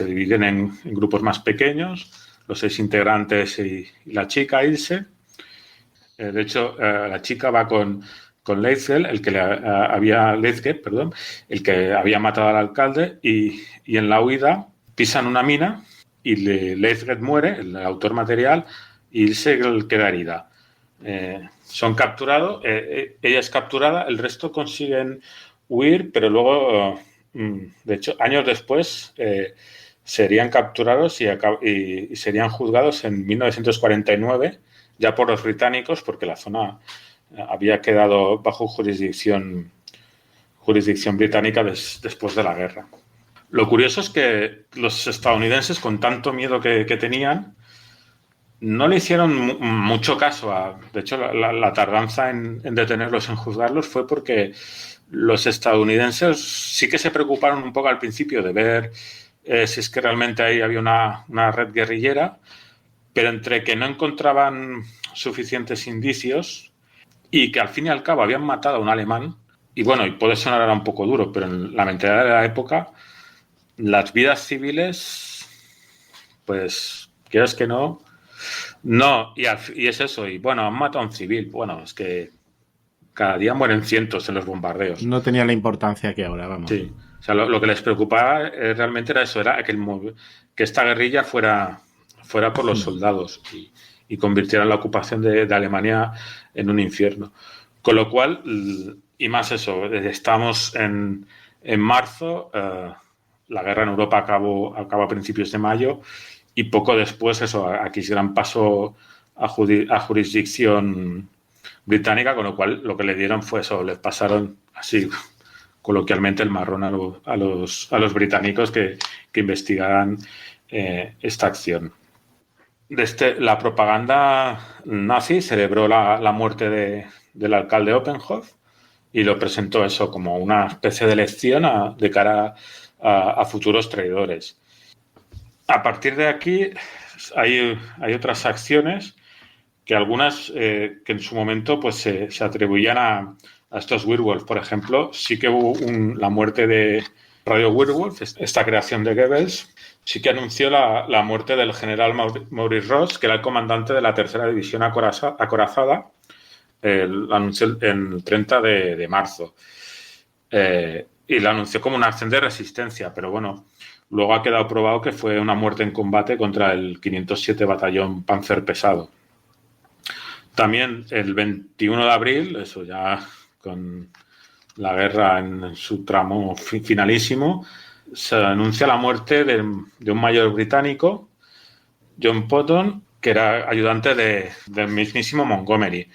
dividen en grupos más pequeños, los 6 integrantes y la chica, Ilse. De hecho, la chica va con Leithgeb, el que había matado al alcalde, y en la huida pisan una mina y Leithgeb muere, el autor material, y Ilse queda herida. Son capturados, ella es capturada, el resto consiguen huir, pero luego, de hecho, años después serían capturados y serían juzgados en 1949, ya por los británicos, porque la zona había quedado bajo jurisdicción británica después de la guerra. Lo curioso es que los estadounidenses, con tanto miedo que tenían, no le hicieron mucho caso. De hecho, la tardanza en detenerlos, en juzgarlos, fue porque los estadounidenses sí que se preocuparon un poco al principio de ver si es que realmente ahí había una red guerrillera, pero entre que no encontraban suficientes indicios y que al fin y al cabo habían matado a un alemán, y bueno, y puede sonar ahora un poco duro, pero en la mentalidad de la época, las vidas civiles, pues, quieras que no, y es eso, y bueno, han matado a un civil, bueno, es que cada día mueren cientos en los bombardeos. No tenía la importancia que ahora, vamos. Sí, o sea, lo que les preocupaba realmente era eso, era que esta guerrilla fuera por los soldados y convirtiera la ocupación de Alemania en un infierno. Con lo cual, y más eso, estamos en marzo, la guerra en Europa acabó a principios de mayo, y poco después, eso, Aquisgrán pasó a jurisdicción británica, con lo cual lo que le dieron fue eso, les pasaron así coloquialmente el marrón a los británicos que investigaran esta acción. La propaganda nazi celebró la muerte del alcalde Oppenhof y lo presentó eso como una especie de lección de cara a futuros traidores. A partir de aquí hay otras acciones que algunas que en su momento pues se atribuían a estos werewolf. Por ejemplo, sí que hubo la muerte de Radio Werewolf, esta creación de Goebbels, sí que anunció la muerte del general Maurice Ross, que era el comandante de la tercera división acorazada. Lo anunció el 30 de marzo. Y lo anunció como una acción de resistencia, pero bueno, luego ha quedado probado que fue una muerte en combate contra el 507 Batallón Panzer Pesado. También el 21 de abril, eso ya con la guerra en su tramo finalísimo, se anuncia la muerte de un mayor británico, John Potton, que era ayudante del mismísimo Montgomery.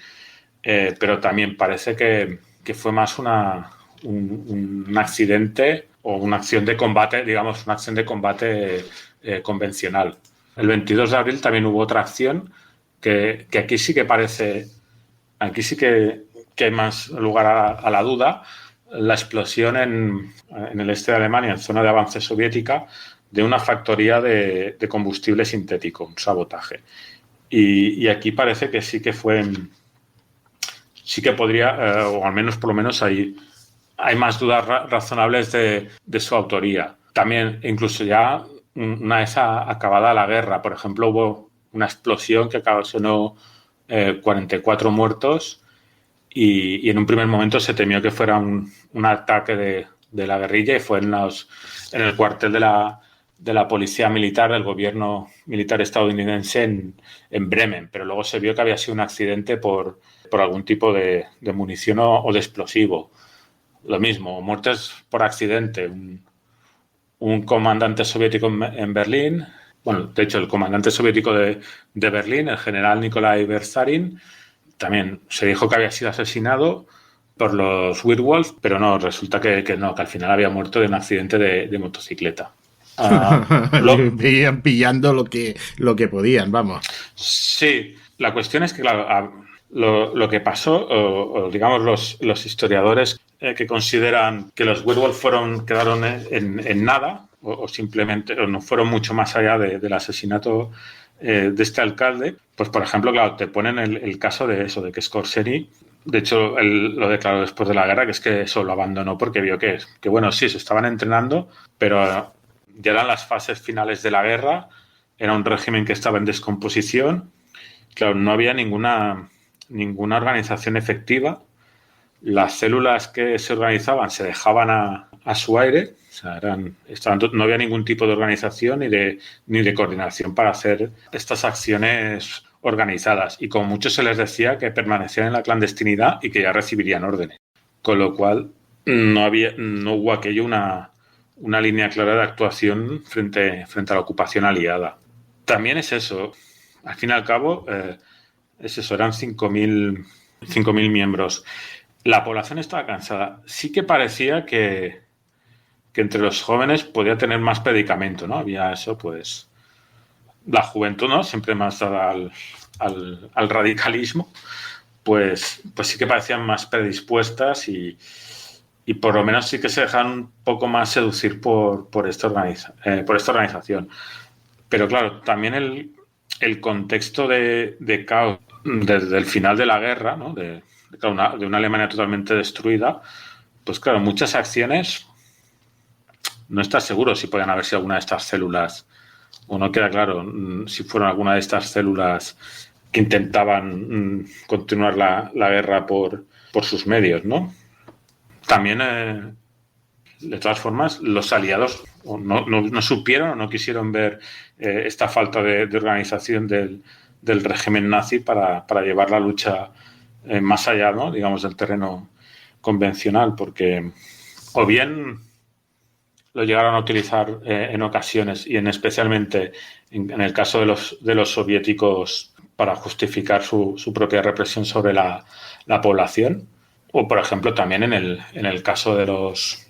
Pero también parece que fue más un accidente o una acción de combate, digamos, una acción de combate convencional. El 22 de abril también hubo otra acción que aquí sí que hay más lugar a la duda, la explosión en el este de Alemania, en zona de avance soviética, de una factoría de combustible sintético, un sabotaje. Y aquí parece que sí que podría, o al menos por lo menos hay más dudas razonables de su autoría. También, incluso ya una vez acabada la guerra, por ejemplo, hubo una explosión que ocasionó 44 muertos y en un primer momento se temió que fuera un ataque de la guerrilla, y fue en el cuartel de la policía militar del gobierno militar estadounidense en Bremen, pero luego se vio que había sido un accidente por algún tipo de munición o de explosivo. Lo mismo, muertes por accidente, un comandante soviético en Berlín, bueno, de hecho el comandante soviético de Berlín, el general Nikolai Berzarin, también se dijo que había sido asesinado por los werewolf, pero no, resulta que no, que al final había muerto de un accidente de motocicleta. Veían pillando lo que podían, vamos. Sí, la cuestión es que, claro, lo que pasó, o digamos los historiadores que consideran que los werewolf quedaron en nada, o simplemente o no fueron mucho más allá del asesinato de este alcalde, pues por ejemplo, claro, te ponen el caso de eso, de que Skorzeny De hecho, él lo declaró después de la guerra, que es que eso lo abandonó porque vio que bueno, sí, se estaban entrenando, pero ya eran las fases finales de la guerra, era un régimen que estaba en descomposición, claro, no había ninguna organización efectiva, las células que se organizaban se dejaban a su aire, o sea, no había ningún tipo de organización ni de coordinación para hacer estas acciones organizadas, y como mucho se les decía que permanecían en la clandestinidad y que ya recibirían órdenes, con lo cual no hubo aquello una línea clara de actuación frente a la ocupación aliada. También es eso, al fin y al cabo, es eso, eran 5.000 miembros. La población estaba cansada. Sí que parecía que entre los jóvenes podía tener más predicamento, ¿no? Había eso, pues, la juventud, ¿no? Siempre más dada al radicalismo, pues sí que parecían más predispuestas y por lo menos sí que se dejaron un poco más seducir por esta organización. Pero claro, también el contexto de caos desde el final de la guerra, ¿no? de una Alemania totalmente destruida, pues claro, muchas acciones no estás seguro si podían haber sido alguna de estas células, o no queda claro si fueron alguna de estas células que intentaban continuar la guerra por sus medios, ¿no? También, de todas formas, los aliados no supieron o no quisieron ver esta falta de organización del régimen nazi para llevar la lucha más allá, ¿no? Digamos, del terreno convencional, porque o bien lo llegaron a utilizar en ocasiones y especialmente en el caso de los soviéticos para justificar su propia represión sobre la población, o por ejemplo también en el caso de los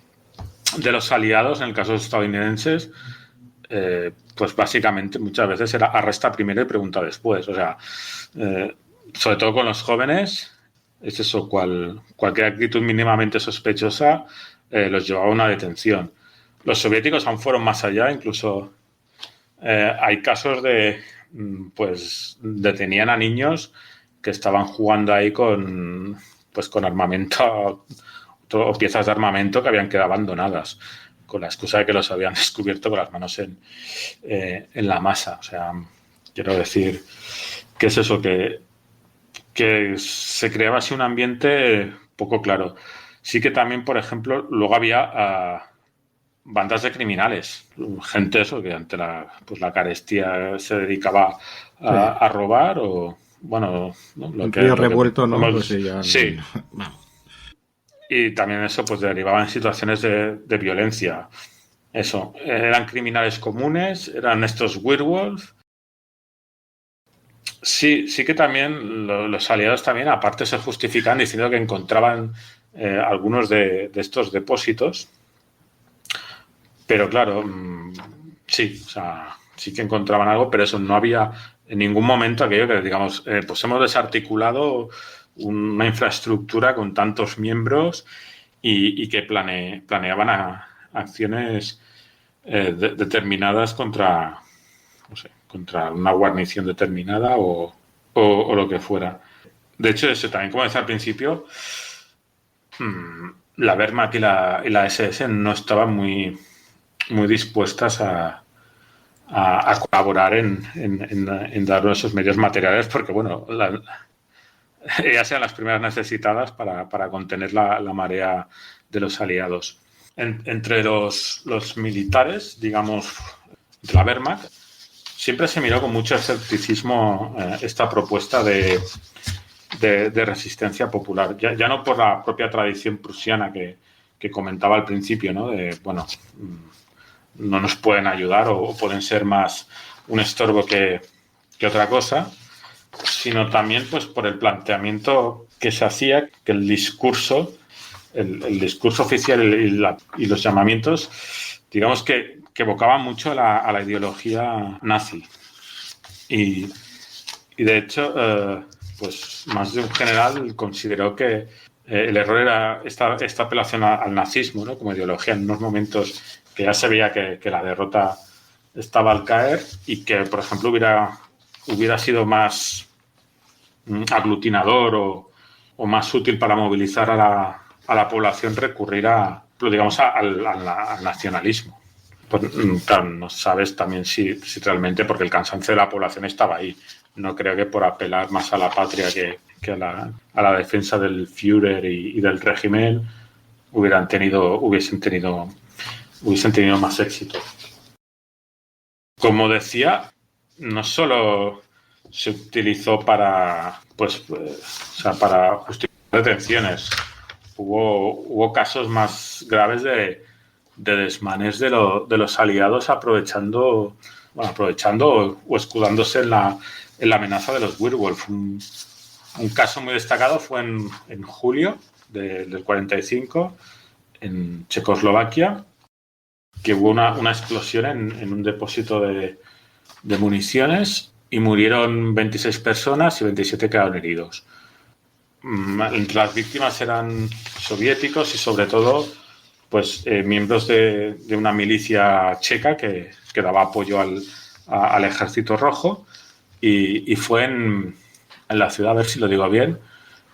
aliados, en el caso de los estadounidenses, pues básicamente muchas veces era arresta primero y pregunta después. O sea, sobre todo con los jóvenes, es eso, cualquier actitud mínimamente sospechosa los llevaba a una detención. Los soviéticos aún fueron más allá, incluso hay casos pues detenían a niños que estaban jugando ahí con armamento o piezas de armamento que habían quedado abandonadas, con la excusa de que los habían descubierto con las manos en la masa. O sea, quiero decir que es eso, que se creaba así un ambiente poco claro. Sí que también, por ejemplo, luego había bandas de criminales, gente eso que ante la carestía se dedicaba a robar o, bueno, ¿no? El río revuelto, ¿no? Pues sí. Vamos. Y también eso pues derivaba en situaciones de violencia. Eso, eran criminales comunes, eran estos werewolf. Sí que también los aliados también aparte se justifican diciendo que encontraban algunos de estos depósitos. Pero claro, sí, o sea, sí que encontraban algo, pero eso no había en ningún momento aquello que digamos, pues hemos desarticulado una infraestructura con tantos miembros y que planeaban acciones determinadas contra, no sé, contra una guarnición determinada o lo que fuera. De hecho, eso también, como decía al principio, la Wehrmacht y la SS no estaban muy dispuestas a colaborar en dar esos medios materiales porque, bueno, ellas sean las primeras necesitadas para contener la marea de los aliados. Entre los militares, digamos, de la Wehrmacht, siempre se miró con mucho escepticismo esta propuesta de resistencia popular. Ya no por la propia tradición prusiana que comentaba al principio, ¿no? Bueno, no nos pueden ayudar o pueden ser más un estorbo que otra cosa, sino también pues por el planteamiento que se hacía, que el discurso oficial y los llamamientos, digamos que evocaban mucho a la ideología nazi. Y de hecho, pues más de un general consideró que el error era esta apelación al nazismo, ¿no? Como ideología en unos momentos que ya se veía que la derrota estaba al caer y que, por ejemplo, hubiera sido más aglutinador o más útil para movilizar a la población recurrir al nacionalismo. Pues, claro, no sabes también si realmente, porque el cansancio de la población estaba ahí. No creo que por apelar más a la patria que a la defensa del Führer y del régimen hubiesen tenido más éxito. Como decía, no solo se utilizó para justificar detenciones. Hubo casos más graves de desmanes de los aliados aprovechando o escudándose en la amenaza de los Werwolf. Un caso muy destacado fue en julio del 45 en Checoslovaquia, que hubo una explosión en un depósito de municiones y murieron 26 personas y 27 quedaron heridos. Entre las víctimas eran soviéticos y sobre todo pues miembros de una milicia checa que daba apoyo al Ejército Rojo y fue en la ciudad, a ver si lo digo bien,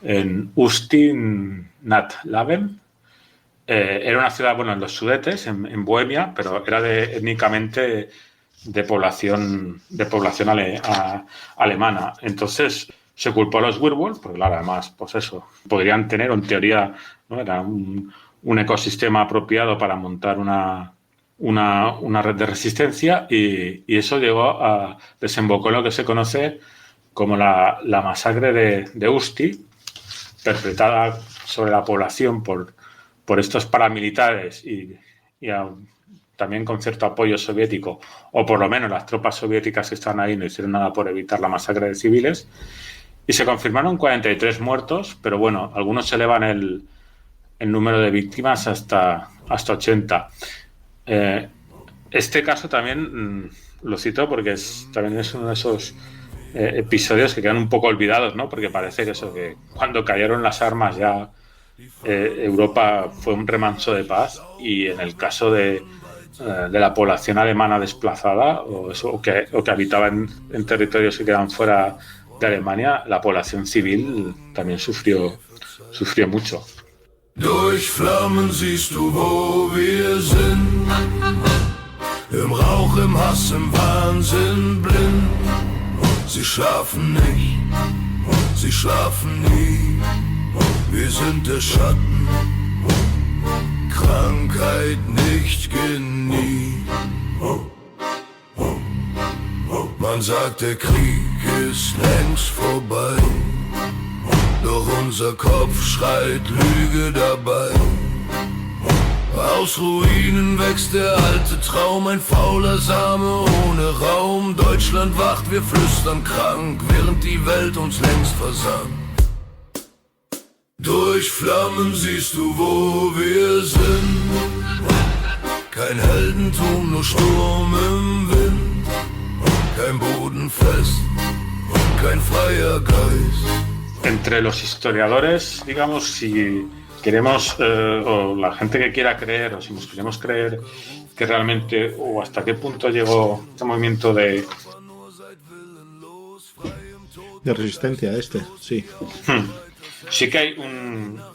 en Ústí nad Labem. Era una ciudad, en los Sudetes, en Bohemia, pero era étnicamente de población alemana. Entonces se culpó a los Werwolf, porque claro, además, pues eso, podrían tener, en teoría, ¿no? Era un ecosistema apropiado para montar una red de resistencia y eso desembocó en lo que se conoce como la masacre de Ústí, perpetrada sobre la población por estos paramilitares y también con cierto apoyo soviético, o por lo menos las tropas soviéticas que estaban ahí no hicieron nada por evitar la masacre de civiles, y se confirmaron 43 muertos, pero bueno, algunos se elevan el número de víctimas hasta 80. Este caso también lo cito porque también es uno de esos episodios que quedan un poco olvidados, ¿no? Porque parece que cuando cayeron las armas ya Europa fue un remanso de paz, y en el caso de la población alemana desplazada o que habitaba en territorios que quedan fuera de Alemania, la población civil también sufrió mucho. Durch Flammen siehst du, wo wir sind. Im Rauch, im Hass, im Wahnsinn blind. Sie schlafen nicht, sie schlafen nie. Wir sind der Schatten, Krankheit nicht genie. Man sagt, der Krieg ist längst vorbei, doch unser Kopf schreit Lüge dabei. Aus Ruinen wächst der alte Traum, ein fauler Same ohne Raum. Deutschland wacht, wir flüstern krank, während die Welt uns längst versank. Durch Flammen siehst du, wo wir sind. Kein Heldentum, nur Sturm im Wind. Kein Boden fest, kein freier Geist. Entre los historiadores, digamos, si queremos, o la gente que quiera creer, o si nos queremos creer que realmente, o hasta qué punto llegó este movimiento de resistencia sí. Sí que hay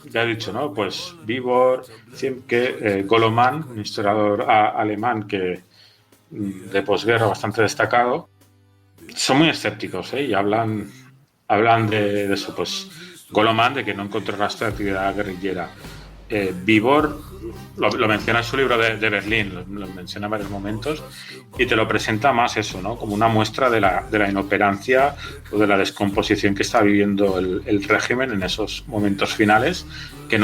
ya he dicho, ¿no? Pues Bibor, Ziemke, Goloman, un historiador alemán de posguerra bastante destacado, son muy escépticos, y hablan de eso, pues Goloman, de que no encontró rastro de actividad guerrillera. Bibor lo menciona en su libro de Berlín, lo menciona en varios momentos, y te lo presenta más eso, ¿no? Como una muestra de la inoperancia o de la descomposición que está viviendo el régimen en esos momentos finales, que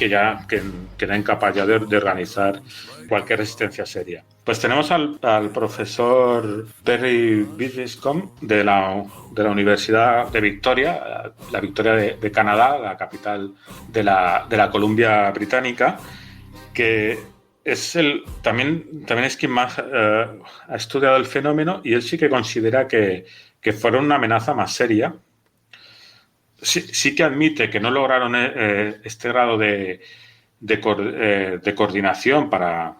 era incapaz ya de organizar cualquier resistencia seria. Pues tenemos al profesor Perry Biddiscombe de la Universidad de Victoria, la Victoria de Canadá, la capital de la Columbia Británica, que es también es quien más ha estudiado el fenómeno, y él sí que considera que fueron una amenaza más seria. Sí que admite que no lograron este grado de coordinación para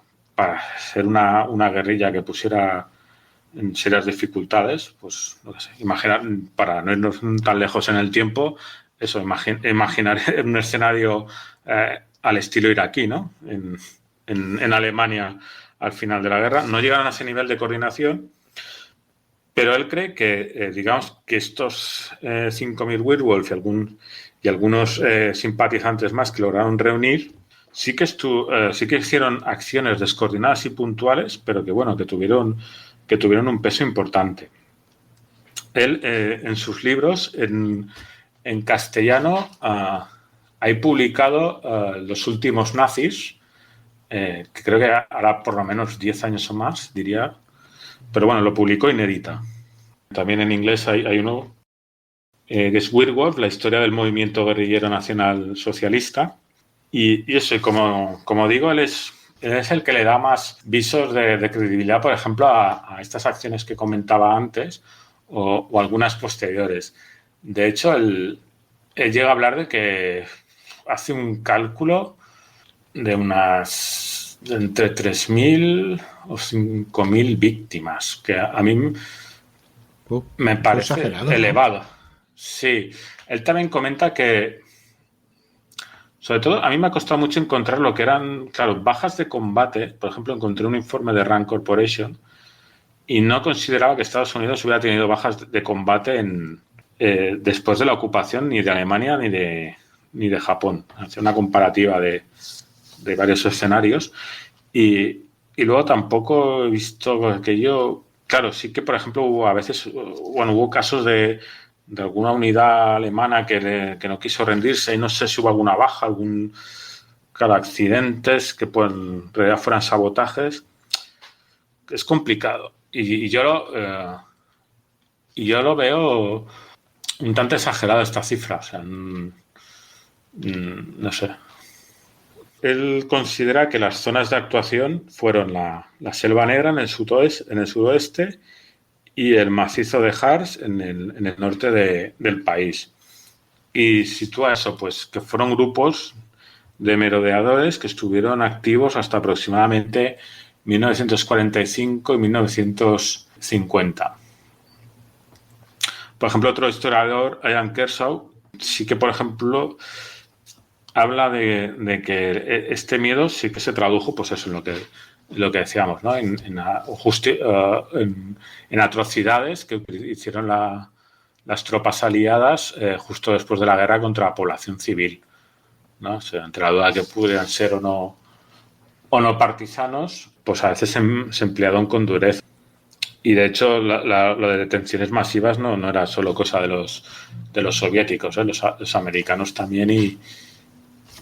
ser una guerrilla que pusiera en serias dificultades. Pues no sé, imaginar, para no irnos tan lejos en el tiempo, eso, imaginar un escenario al estilo iraquí, ¿no? En Alemania al final de la guerra. No llegaron a ese nivel de coordinación, pero él cree que, digamos, que estos 5.000 Werewolf y algunos simpatizantes más que lograron reunir, sí que hicieron acciones descoordinadas y puntuales, pero que, bueno, que tuvieron un peso importante. Él, en sus libros, en castellano, hay publicado Los últimos nazis, que creo que hará por lo menos 10 años o más, diría. Pero bueno, lo publicó Inédita. También en inglés hay uno que es Werewolf, la historia del movimiento guerrillero nacional socialista. Y eso, y como digo, él es el que le da más visos de credibilidad, por ejemplo, a estas acciones que comentaba antes o algunas posteriores. De hecho, él llega a hablar de que hace un cálculo de unas entre 3.000 o 5.000 víctimas, que a mí me parece elevado. ¿No? Sí, él también comenta que, sobre todo, a mí me ha costado mucho encontrar lo que eran, claro, bajas de combate. Por ejemplo, encontré un informe de Rand Corporation y no consideraba que Estados Unidos hubiera tenido bajas de combate después de la ocupación ni de Alemania ni de Japón. Hace una comparativa de varios escenarios y luego tampoco he visto aquello. Claro, sí que, por ejemplo, hubo casos de alguna unidad alemana que no quiso rendirse y no sé si hubo alguna baja, accidentes que en realidad fueran sabotajes. Es complicado. Y yo lo veo un tanto exagerado esta cifra. O sea, no sé. Él considera que las zonas de actuación fueron la Selva Negra en el sudoeste y el macizo de Harz en el norte del país. Y sitúa eso, pues, que fueron grupos de merodeadores que estuvieron activos hasta aproximadamente 1945 y 1950. Por ejemplo, otro historiador, Ian Kershaw, sí que, por ejemplo, habla de que este miedo sí que se tradujo, pues eso, en lo que decíamos, ¿no? En atrocidades que hicieron las tropas aliadas justo después de la guerra contra la población civil, ¿no? O sea, entre la duda que pudieran ser o no partisanos, pues a veces se emplearon con dureza. Y de hecho, lo de detenciones masivas no era solo cosa de los soviéticos, los americanos también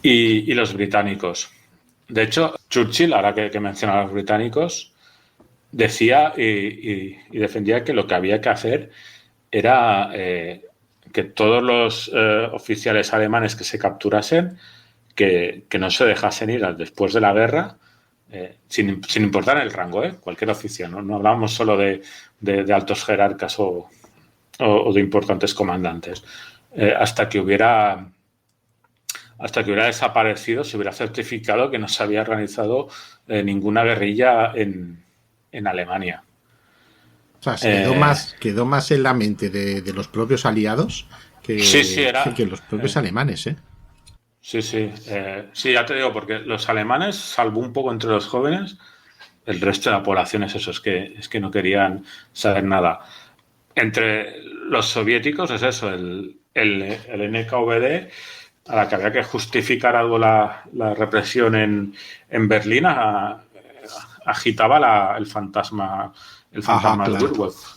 y los británicos. De hecho, Churchill, ahora que menciona a los británicos, decía y defendía que lo que había que hacer era que todos los oficiales alemanes que se capturasen, que no se dejasen ir después de la guerra, sin importar el rango, cualquier oficial. No hablábamos solo de altos jerarcas o de importantes comandantes. Hasta que hubiera desaparecido, se hubiera certificado que no se había organizado ninguna guerrilla en Alemania. O sea, quedó más en la mente de los propios aliados que los propios alemanes, ¿eh? Sí, ya te digo, porque los alemanes, salvo un poco entre los jóvenes, el resto de la población es eso, es que no querían saber nada. Entre los soviéticos es eso, el NKVD, a la que había que justificar algo la represión en Berlín, agitaba el fantasma del Werewolf.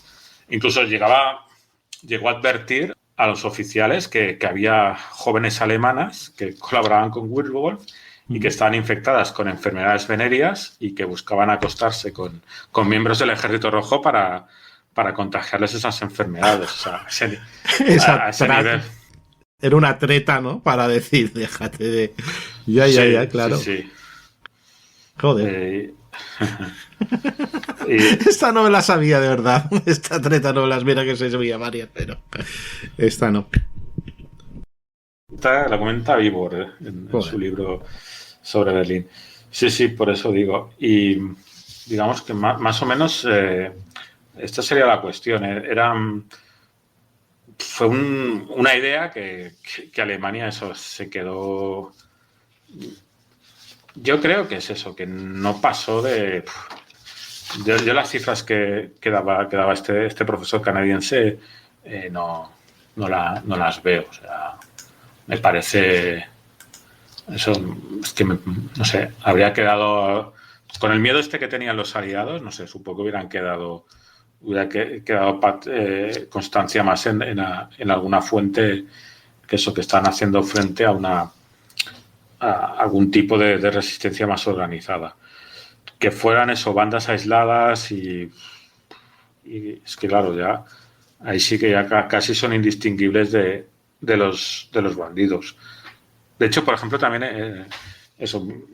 Incluso llegó a advertir a los oficiales que había jóvenes alemanas que colaboraban con Werewolf y que estaban infectadas con enfermedades venéreas y que buscaban acostarse con miembros del Ejército Rojo para contagiarles esas enfermedades. O sea, a ese nivel. Era una treta, ¿no? Para decir, déjate de... Ya, claro. Sí. Joder. Esta no me la sabía, de verdad. Esta treta no me las mira que se sabía varias, pero esta no. Esta la comenta Vibor en su libro sobre Berlín. Sí, por eso digo. Y digamos que más o menos esta sería la cuestión. fue una idea que Alemania eso se quedó. Yo creo que es eso, que no pasó de. Yo las cifras que daba este profesor canadiense no las veo. O sea, me parece. Eso es que no sé, habría quedado. Con el miedo que tenían los aliados, no sé, supongo que hubiera quedado constancia más en alguna fuente que están haciendo frente a algún tipo de resistencia más organizada. Que fueran bandas aisladas y es que claro, ya ahí sí que ya casi son indistinguibles de los bandidos. De hecho, por ejemplo, también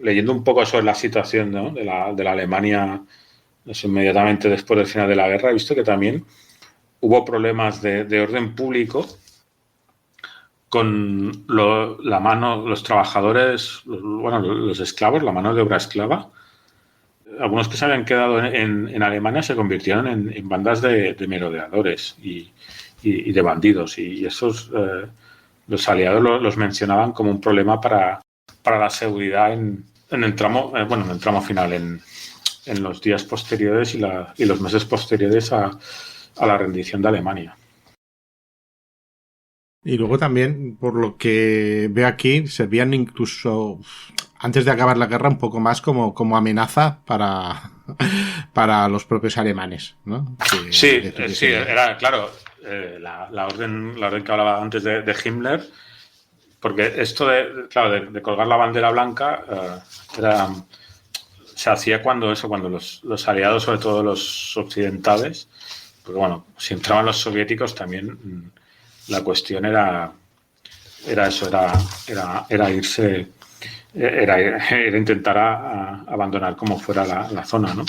leyendo un poco sobre la situación, ¿no?, de la Alemania inmediatamente después del final de la guerra, he visto que también hubo problemas de orden público con los trabajadores, los esclavos, la mano de obra esclava. Algunos que se habían quedado en Alemania se convirtieron en bandas de merodeadores y de bandidos. Y esos, los aliados los mencionaban como un problema para la seguridad en el tramo final, en los días posteriores y los meses posteriores a la rendición de Alemania. Y luego también, por lo que veo aquí, servían incluso antes de acabar la guerra un poco más como amenaza para los propios alemanes, ¿no? Sí, era claro, la orden que hablaba antes de Himmler, porque esto de colgar la bandera blanca se hacía cuando los aliados, sobre todo los occidentales, porque bueno, si entraban los soviéticos también la cuestión era irse, era intentar abandonar como fuera la zona, ¿no?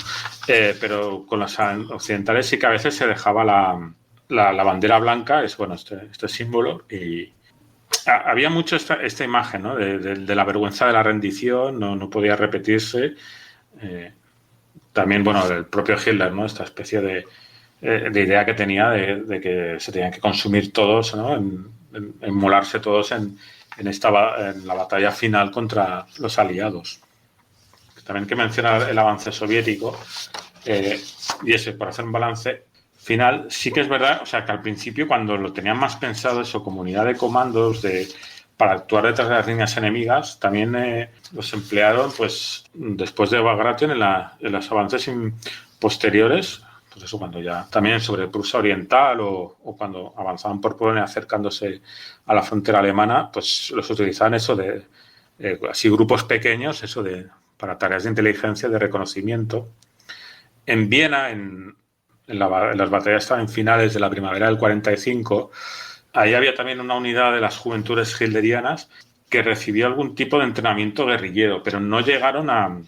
Pero con los occidentales sí que a veces se dejaba la bandera blanca, este símbolo, y había mucho esta imagen, ¿no?, de la vergüenza de la rendición, no podía repetirse. También, el propio Hitler, ¿no?, esta especie de idea que tenía de que se tenían que consumir todos, ¿no?, en molarse todos en la batalla final contra los aliados. También que menciona el avance soviético, y por hacer un balance final, sí que es verdad, o sea, que al principio, cuando lo tenían más pensado como unidad de comandos para actuar detrás de las líneas enemigas, también los emplearon, pues, después de Bagration, en los avances posteriores, pues eso, cuando ya también sobre Prusia Oriental o cuando avanzaban por Polonia acercándose a la frontera alemana, pues los utilizaban así grupos pequeños, para tareas de inteligencia, de reconocimiento. En Viena, en las batallas estaban en finales de la primavera del 45, ahí había también una unidad de las juventudes hitlerianas que recibió algún tipo de entrenamiento guerrillero, pero no llegaron a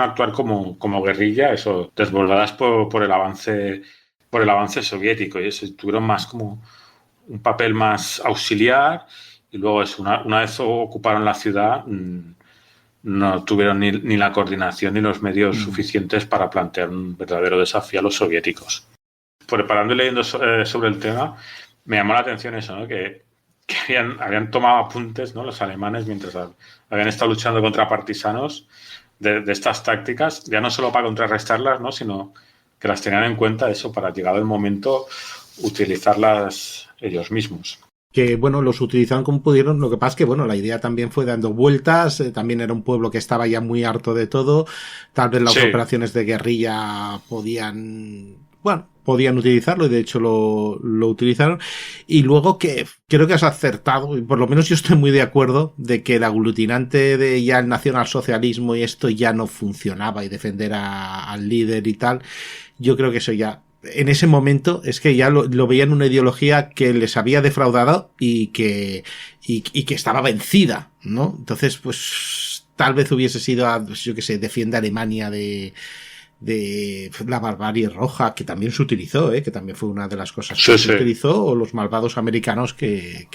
actuar como guerrilla, desbordadas por el avance soviético, y eso tuvieron más como un papel más auxiliar, y luego una vez ocuparon la ciudad, no tuvieron ni la coordinación ni los medios suficientes para plantear un verdadero desafío a los soviéticos. Preparando y leyendo sobre el tema, me llamó la atención eso, ¿no?, que habían tomado apuntes, ¿no?, los alemanes mientras habían estado luchando contra partisanos de estas tácticas, ya no solo para contrarrestarlas, ¿no?, sino que las tenían en cuenta para llegado el momento utilizarlas ellos mismos. Que, los utilizaron como pudieron. Lo que pasa es que, la idea también fue dando vueltas. También era un pueblo que estaba ya muy harto de todo. Tal vez las operaciones de guerrilla podían utilizarlo, y de hecho lo utilizaron. Y luego que creo que has acertado, y por lo menos yo estoy muy de acuerdo, de que el aglutinante de ya el nacionalsocialismo y esto ya no funcionaba, y defender al líder y tal. Yo creo que eso ya, en ese momento, es que ya lo veían una ideología que les había defraudado y que estaba vencida, ¿no? Entonces, pues, tal vez hubiese sido, defiende a Alemania de la barbarie roja, que también se utilizó, que también fue una de las cosas que se utilizó, o los malvados americanos que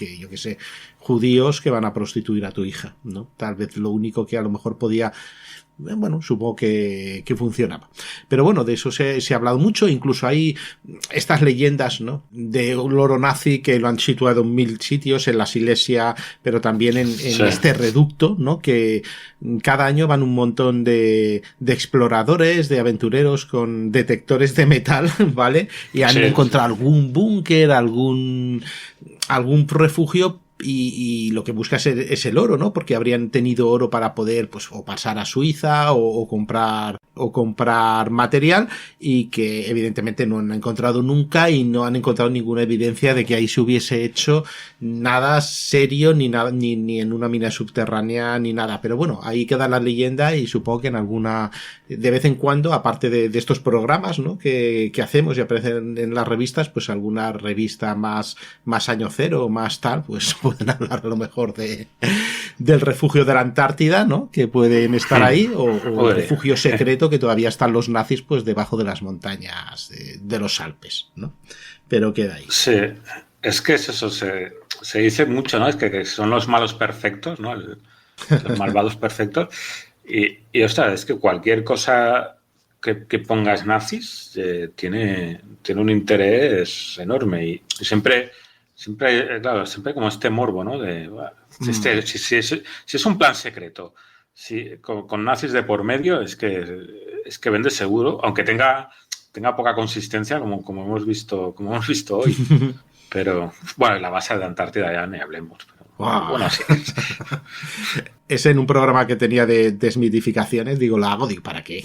judíos que van a prostituir a tu hija, ¿no? Tal vez lo único que a lo mejor podía bueno, supongo que funcionaba. Pero bueno, de eso se ha hablado mucho, incluso hay estas leyendas, ¿no?, de un loro nazi que lo han situado en 1000 sitios, en la Silesia, pero también en este reducto, ¿no?, que cada año van un montón de exploradores, de aventureros con detectores de metal, ¿vale? Y han encontrado algún búnker, algún refugio, y lo que busca es el oro, ¿no? Porque habrían tenido oro para poder, pues, o pasar a Suiza o comprar material, y que evidentemente no han encontrado nunca, y no han encontrado ninguna evidencia de que ahí se hubiese hecho nada serio, ni nada, ni en una mina subterránea, ni nada. Pero bueno, ahí queda la leyenda, y supongo que en alguna, de vez en cuando, aparte de estos programas, ¿no?, que hacemos y aparecen en las revistas, pues alguna revista más año cero, más tal, pues pueden hablar a lo mejor del refugio de la Antártida, ¿no?, que pueden estar ahí, o el refugio secreto que todavía están los nazis, pues debajo de las montañas de los Alpes, ¿no? Pero queda ahí. Sí, es que es eso, se dice mucho, ¿no? Es que son los malos perfectos, ¿no? Los malvados perfectos. Y ostras, es que cualquier cosa que pongas nazis tiene un interés enorme, y siempre, claro, siempre como este morbo, ¿no? Si es un plan secreto, con nazis de por medio, es que vende seguro, aunque tenga poca consistencia, como hemos visto hoy. Pero bueno, la base de Antártida ya ni hablemos. Wow. Bueno, sí. Es en un programa que tenía de desmitificaciones, digo, ¿para qué?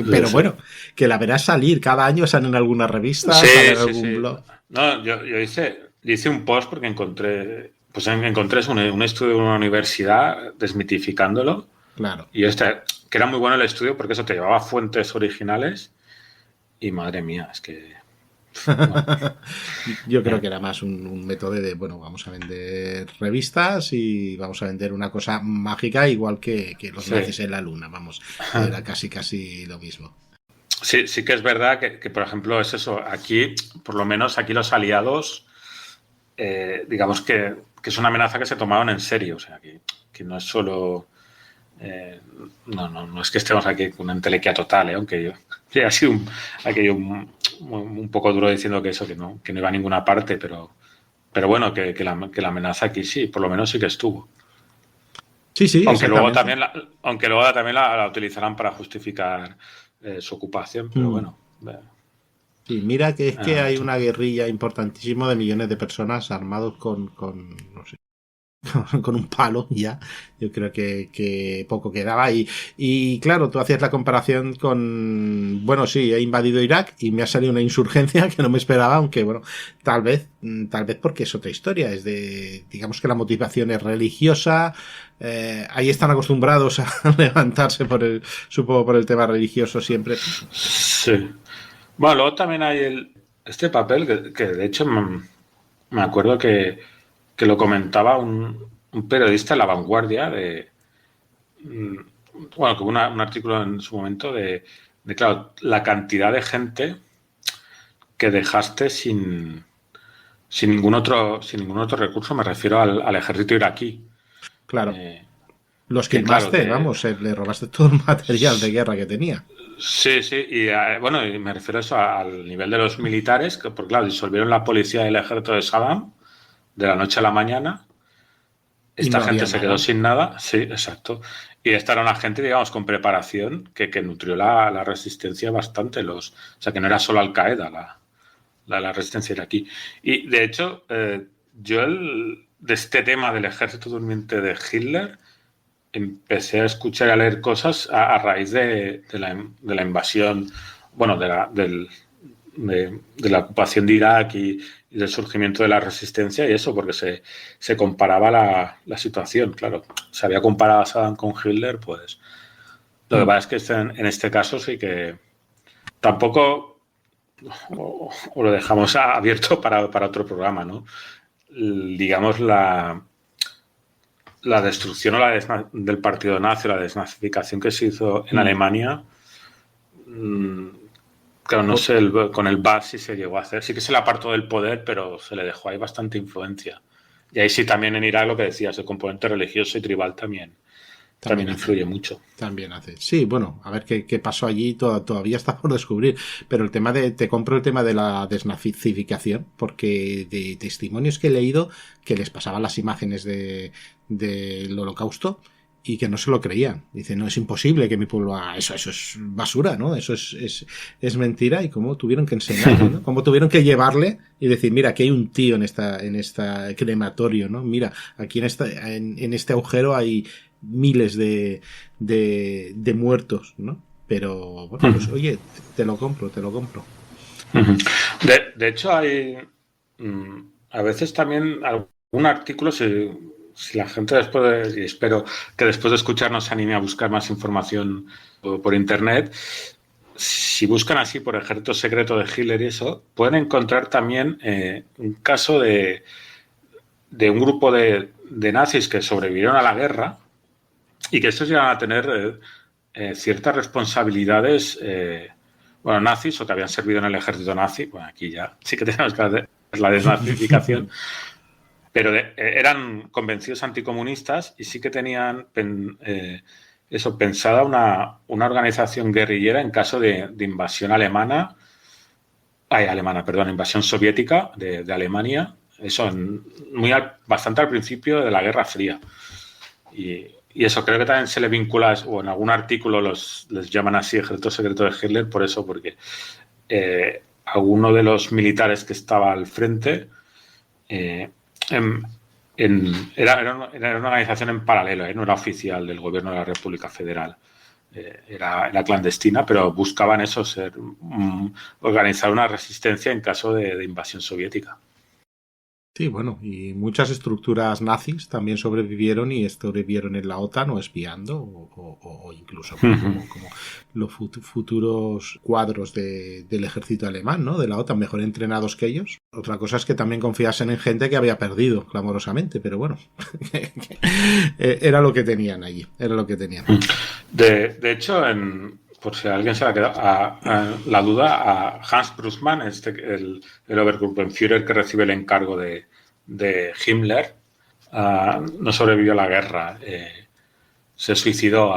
Pero bueno, que la verás salir, cada año sale en alguna revista, sale en algún blog. No, yo hice un post porque encontré un estudio de una universidad desmitificándolo. Claro. Y que era muy bueno el estudio, porque eso te llevaba fuentes originales, y madre mía, es que... Bueno. Yo creo que era más un método de, bueno, vamos a vender revistas y vamos a vender una cosa mágica, igual que los nazis en la luna, vamos, era casi lo mismo. Sí que es verdad que, por ejemplo, es eso, aquí, por lo menos aquí los aliados, digamos que es una amenaza que se tomaron en serio, o sea, que no es solo... no es que estemos aquí con una entelequia total, aunque yo ha sido aquello un poco duro diciendo que no iba a ninguna parte, pero bueno, que la amenaza aquí sí, por lo menos sí que estuvo. Sí, aunque luego también la utilizarán para justificar su ocupación, pero bueno. Sí, mira que es que hay una guerrilla importantísima de millones de personas armados con no sé, con un palo ya. Yo creo que poco quedaba. Y claro, tú hacías la comparación con, bueno, sí, he invadido Irak y me ha salido una insurgencia que no me esperaba, aunque bueno, tal vez porque es otra historia, es digamos que la motivación es religiosa. Ahí están acostumbrados a levantarse supongo por el tema religioso siempre. Sí. Bueno, luego también hay este papel que de hecho me acuerdo que lo comentaba un periodista en La Vanguardia, que hubo un artículo en su momento de claro, la cantidad de gente que dejaste sin ningún otro recurso, me refiero al ejército iraquí. Claro. Los quemaste, claro, vamos, le robaste todo el material de guerra que tenía. Sí, y bueno, y me refiero a eso al nivel de los militares, que porque claro, disolvieron la policía y el ejército de Saddam de la noche a la mañana. Esta gente se quedó sin nada. Sí, exacto. Y esta era una gente, digamos, con preparación que nutrió la resistencia bastante. O sea, que no era solo Al-Qaeda la resistencia iraquí. Y, de hecho, yo de este tema del ejército durmiente de Hitler empecé a escuchar y a leer cosas a raíz de la invasión, bueno, de la ocupación de Irak y del surgimiento de la resistencia y eso, porque se comparaba la situación, claro. Se había comparado a Saddam con Hitler, pues lo que pasa es que en este caso sí que tampoco o lo dejamos abierto para otro programa, ¿no? Digamos la destrucción del partido nazi, la desnazificación que se hizo en Alemania, claro, no sé con el BAS si se llegó a hacer. Sí que se le apartó del poder, pero se le dejó ahí bastante influencia. Y ahí sí también en Irak lo que decías, el componente religioso y tribal también también influye mucho. También hace. Sí, bueno, a ver qué pasó allí, todavía está por descubrir. Pero te compro el tema de la desnazificación, porque de testimonios que he leído que les pasaban las imágenes del Holocausto y que no se lo creían. Dicen, no, es imposible que mi pueblo haga eso es basura, ¿no? Eso es mentira. Y cómo tuvieron que enseñarle, ¿no? Cómo tuvieron que llevarle y decir, mira, aquí hay un tío en esta crematorio, ¿no? Mira, aquí en este agujero hay miles de muertos, ¿no? Pero, bueno, pues oye, te lo compro. De hecho, hay a veces también algún artículo, si la gente y espero que después de escucharnos se anime a buscar más información por internet, si buscan así por ejército secreto de Hitler y eso, pueden encontrar también un caso de un grupo de nazis que sobrevivieron a la guerra y que estos llegan a tener ciertas responsabilidades, nazis o que habían servido en el ejército nazi. Bueno, aquí ya sí que tenemos que hacer la desnazificación. Pero eran convencidos anticomunistas y sí que tenían pensada una organización guerrillera en caso de invasión invasión soviética de Alemania. Eso bastante al principio de la Guerra Fría. Y eso creo que también se le vincula, o en algún artículo les llaman así ejército secreto de Hitler, por eso, porque alguno de los militares que estaba al frente era una organización en paralelo, no era oficial del gobierno de la República Federal. Era clandestina, pero buscaban eso, organizar una resistencia en caso de invasión soviética. Sí, bueno, y muchas estructuras nazis también sobrevivieron y sobrevivieron en la OTAN o espiando o incluso como los futuros cuadros del ejército alemán, ¿no? De la OTAN, mejor entrenados que ellos. Otra cosa es que también confiasen en gente que había perdido clamorosamente, pero bueno, era lo que tenían allí, era lo que tenían. De hecho, por si a alguien se le ha quedado la duda, a Hans Brusman, el Obergruppenführer que recibe el encargo de Himmler, no sobrevivió a la guerra. Se suicidó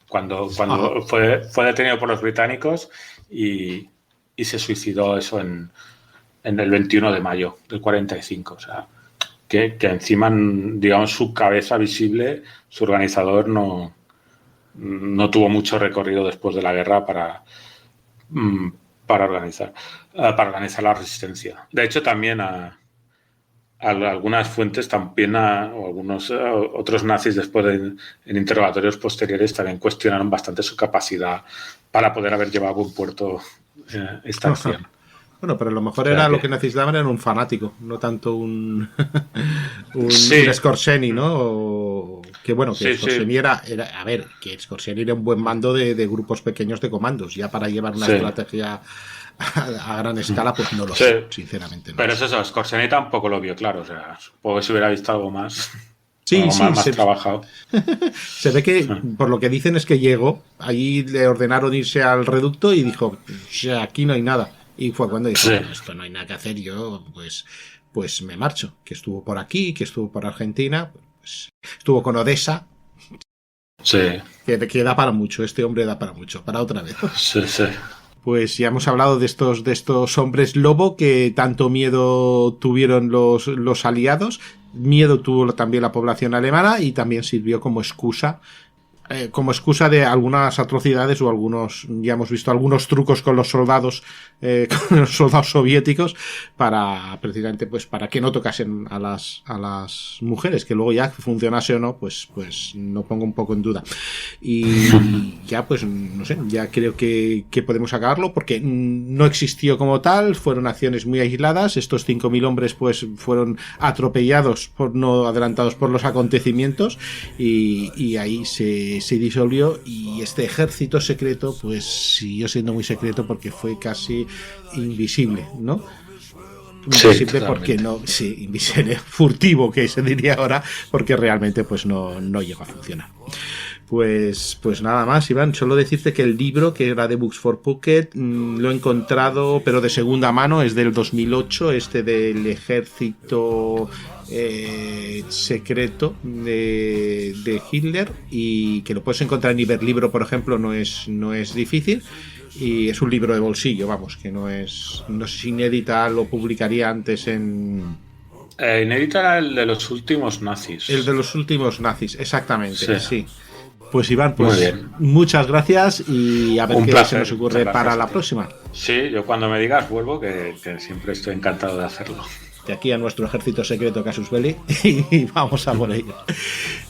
cuando fue detenido por los británicos y se suicidó eso en el 21 de mayo del 45. O sea, que encima, digamos, su cabeza visible, su organizador no tuvo mucho recorrido después de la guerra para organizar la resistencia. De hecho, también algunas fuentes también o algunos otros nazis después en interrogatorios posteriores también cuestionaron bastante su capacidad para poder haber llevado a buen puerto esta acción. Bueno, pero a lo mejor lo que necesitaban era un fanático, no tanto un Skorzeny, ¿no? Que bueno, que Skorzeny era, a ver, que Skorzeny era un buen mando de grupos pequeños de comandos, ya para llevar una estrategia a gran escala, pues no lo sé, sinceramente. No. Pero es eso, Skorzeny tampoco lo vio claro, o sea, supongo que si hubiera visto algo más... más trabajado. Se ve que, por lo que dicen, es que llegó, allí le ordenaron irse al reducto y dijo, aquí no hay nada. Y fue cuando dijo, esto no hay nada que hacer, yo pues me marcho. Que estuvo por aquí, que estuvo por Argentina, pues, estuvo con Odessa. Sí. Que da para mucho, este hombre da para mucho, para otra vez. Sí. Pues ya hemos hablado de estos hombres lobo que tanto miedo tuvieron los aliados, miedo tuvo también la población alemana y también sirvió como excusa de algunas atrocidades o ya hemos visto algunos trucos con los soldados soviéticos precisamente pues para que no tocasen a las mujeres, que luego ya funcionase o no, pues no pongo un poco en duda. Y ya pues no sé, ya creo que podemos acabarlo porque no existió como tal, fueron acciones muy aisladas, estos 5.000 hombres pues fueron atropellados no adelantados por los acontecimientos y ahí se disolvió y este ejército secreto pues siguió siendo muy secreto porque fue casi invisible, ¿no? Invisible porque invisible, furtivo que se diría ahora, porque realmente pues no llegó a funcionar. Pues nada más, Iván, solo decirte que el libro, que era de Books for Puckett, lo he encontrado, pero de segunda mano, es del 2008, del ejército secreto de Hitler, y que lo puedes encontrar en Iberlibro, por ejemplo, no es difícil, y es un libro de bolsillo, vamos, que no sé si Inédita lo publicaría antes en... Inédita era el de los últimos nazis. El de los últimos nazis, exactamente, sí. Pues Iván, Muy bien. muchas gracias, y a ver Un qué placer, se nos ocurre muchas para gracias. la próxima. Sí, yo cuando me digas vuelvo, que siempre estoy encantado de hacerlo. De aquí a nuestro ejército secreto Casus Belli, y vamos a por ello.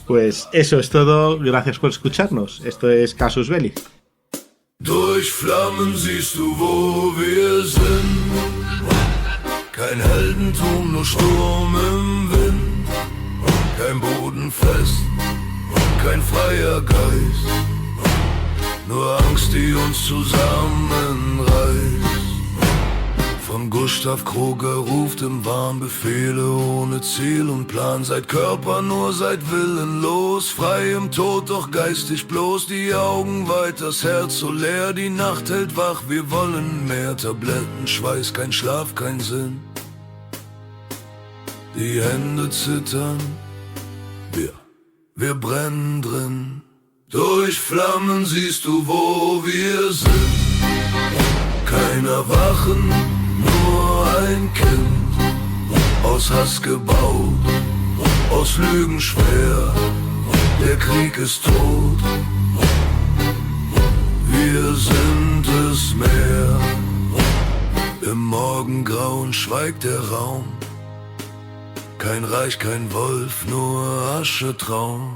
Pues eso es todo, gracias por escucharnos. Esto es Casus Belli. Durch Flammen siehst du, wo wir sind. Kein Heldentum, nur Sturm im Wind. Kein Boden fest, kein freier Geist. Nur Angst, die uns zusammenreißt. Von Gustav Kroger ruft im Wahn Befehle ohne Ziel und Plan. Seid Körper nur, seid willenlos, frei im Tod, doch geistig bloß. Die Augen weit, das Herz so leer, die Nacht hält wach, wir wollen mehr. Tabletten, Schweiß, kein Schlaf, kein Sinn. Die Hände zittern, wir brennen drin. Durch Flammen siehst du, wo wir sind. Kein Erwachen, nur ein Kind, aus Hass gebaut, aus Lügen schwer, der Krieg ist tot, wir sind es mehr. Im Morgengrauen schweigt der Raum, kein Reich, kein Wolf, nur Aschetraum.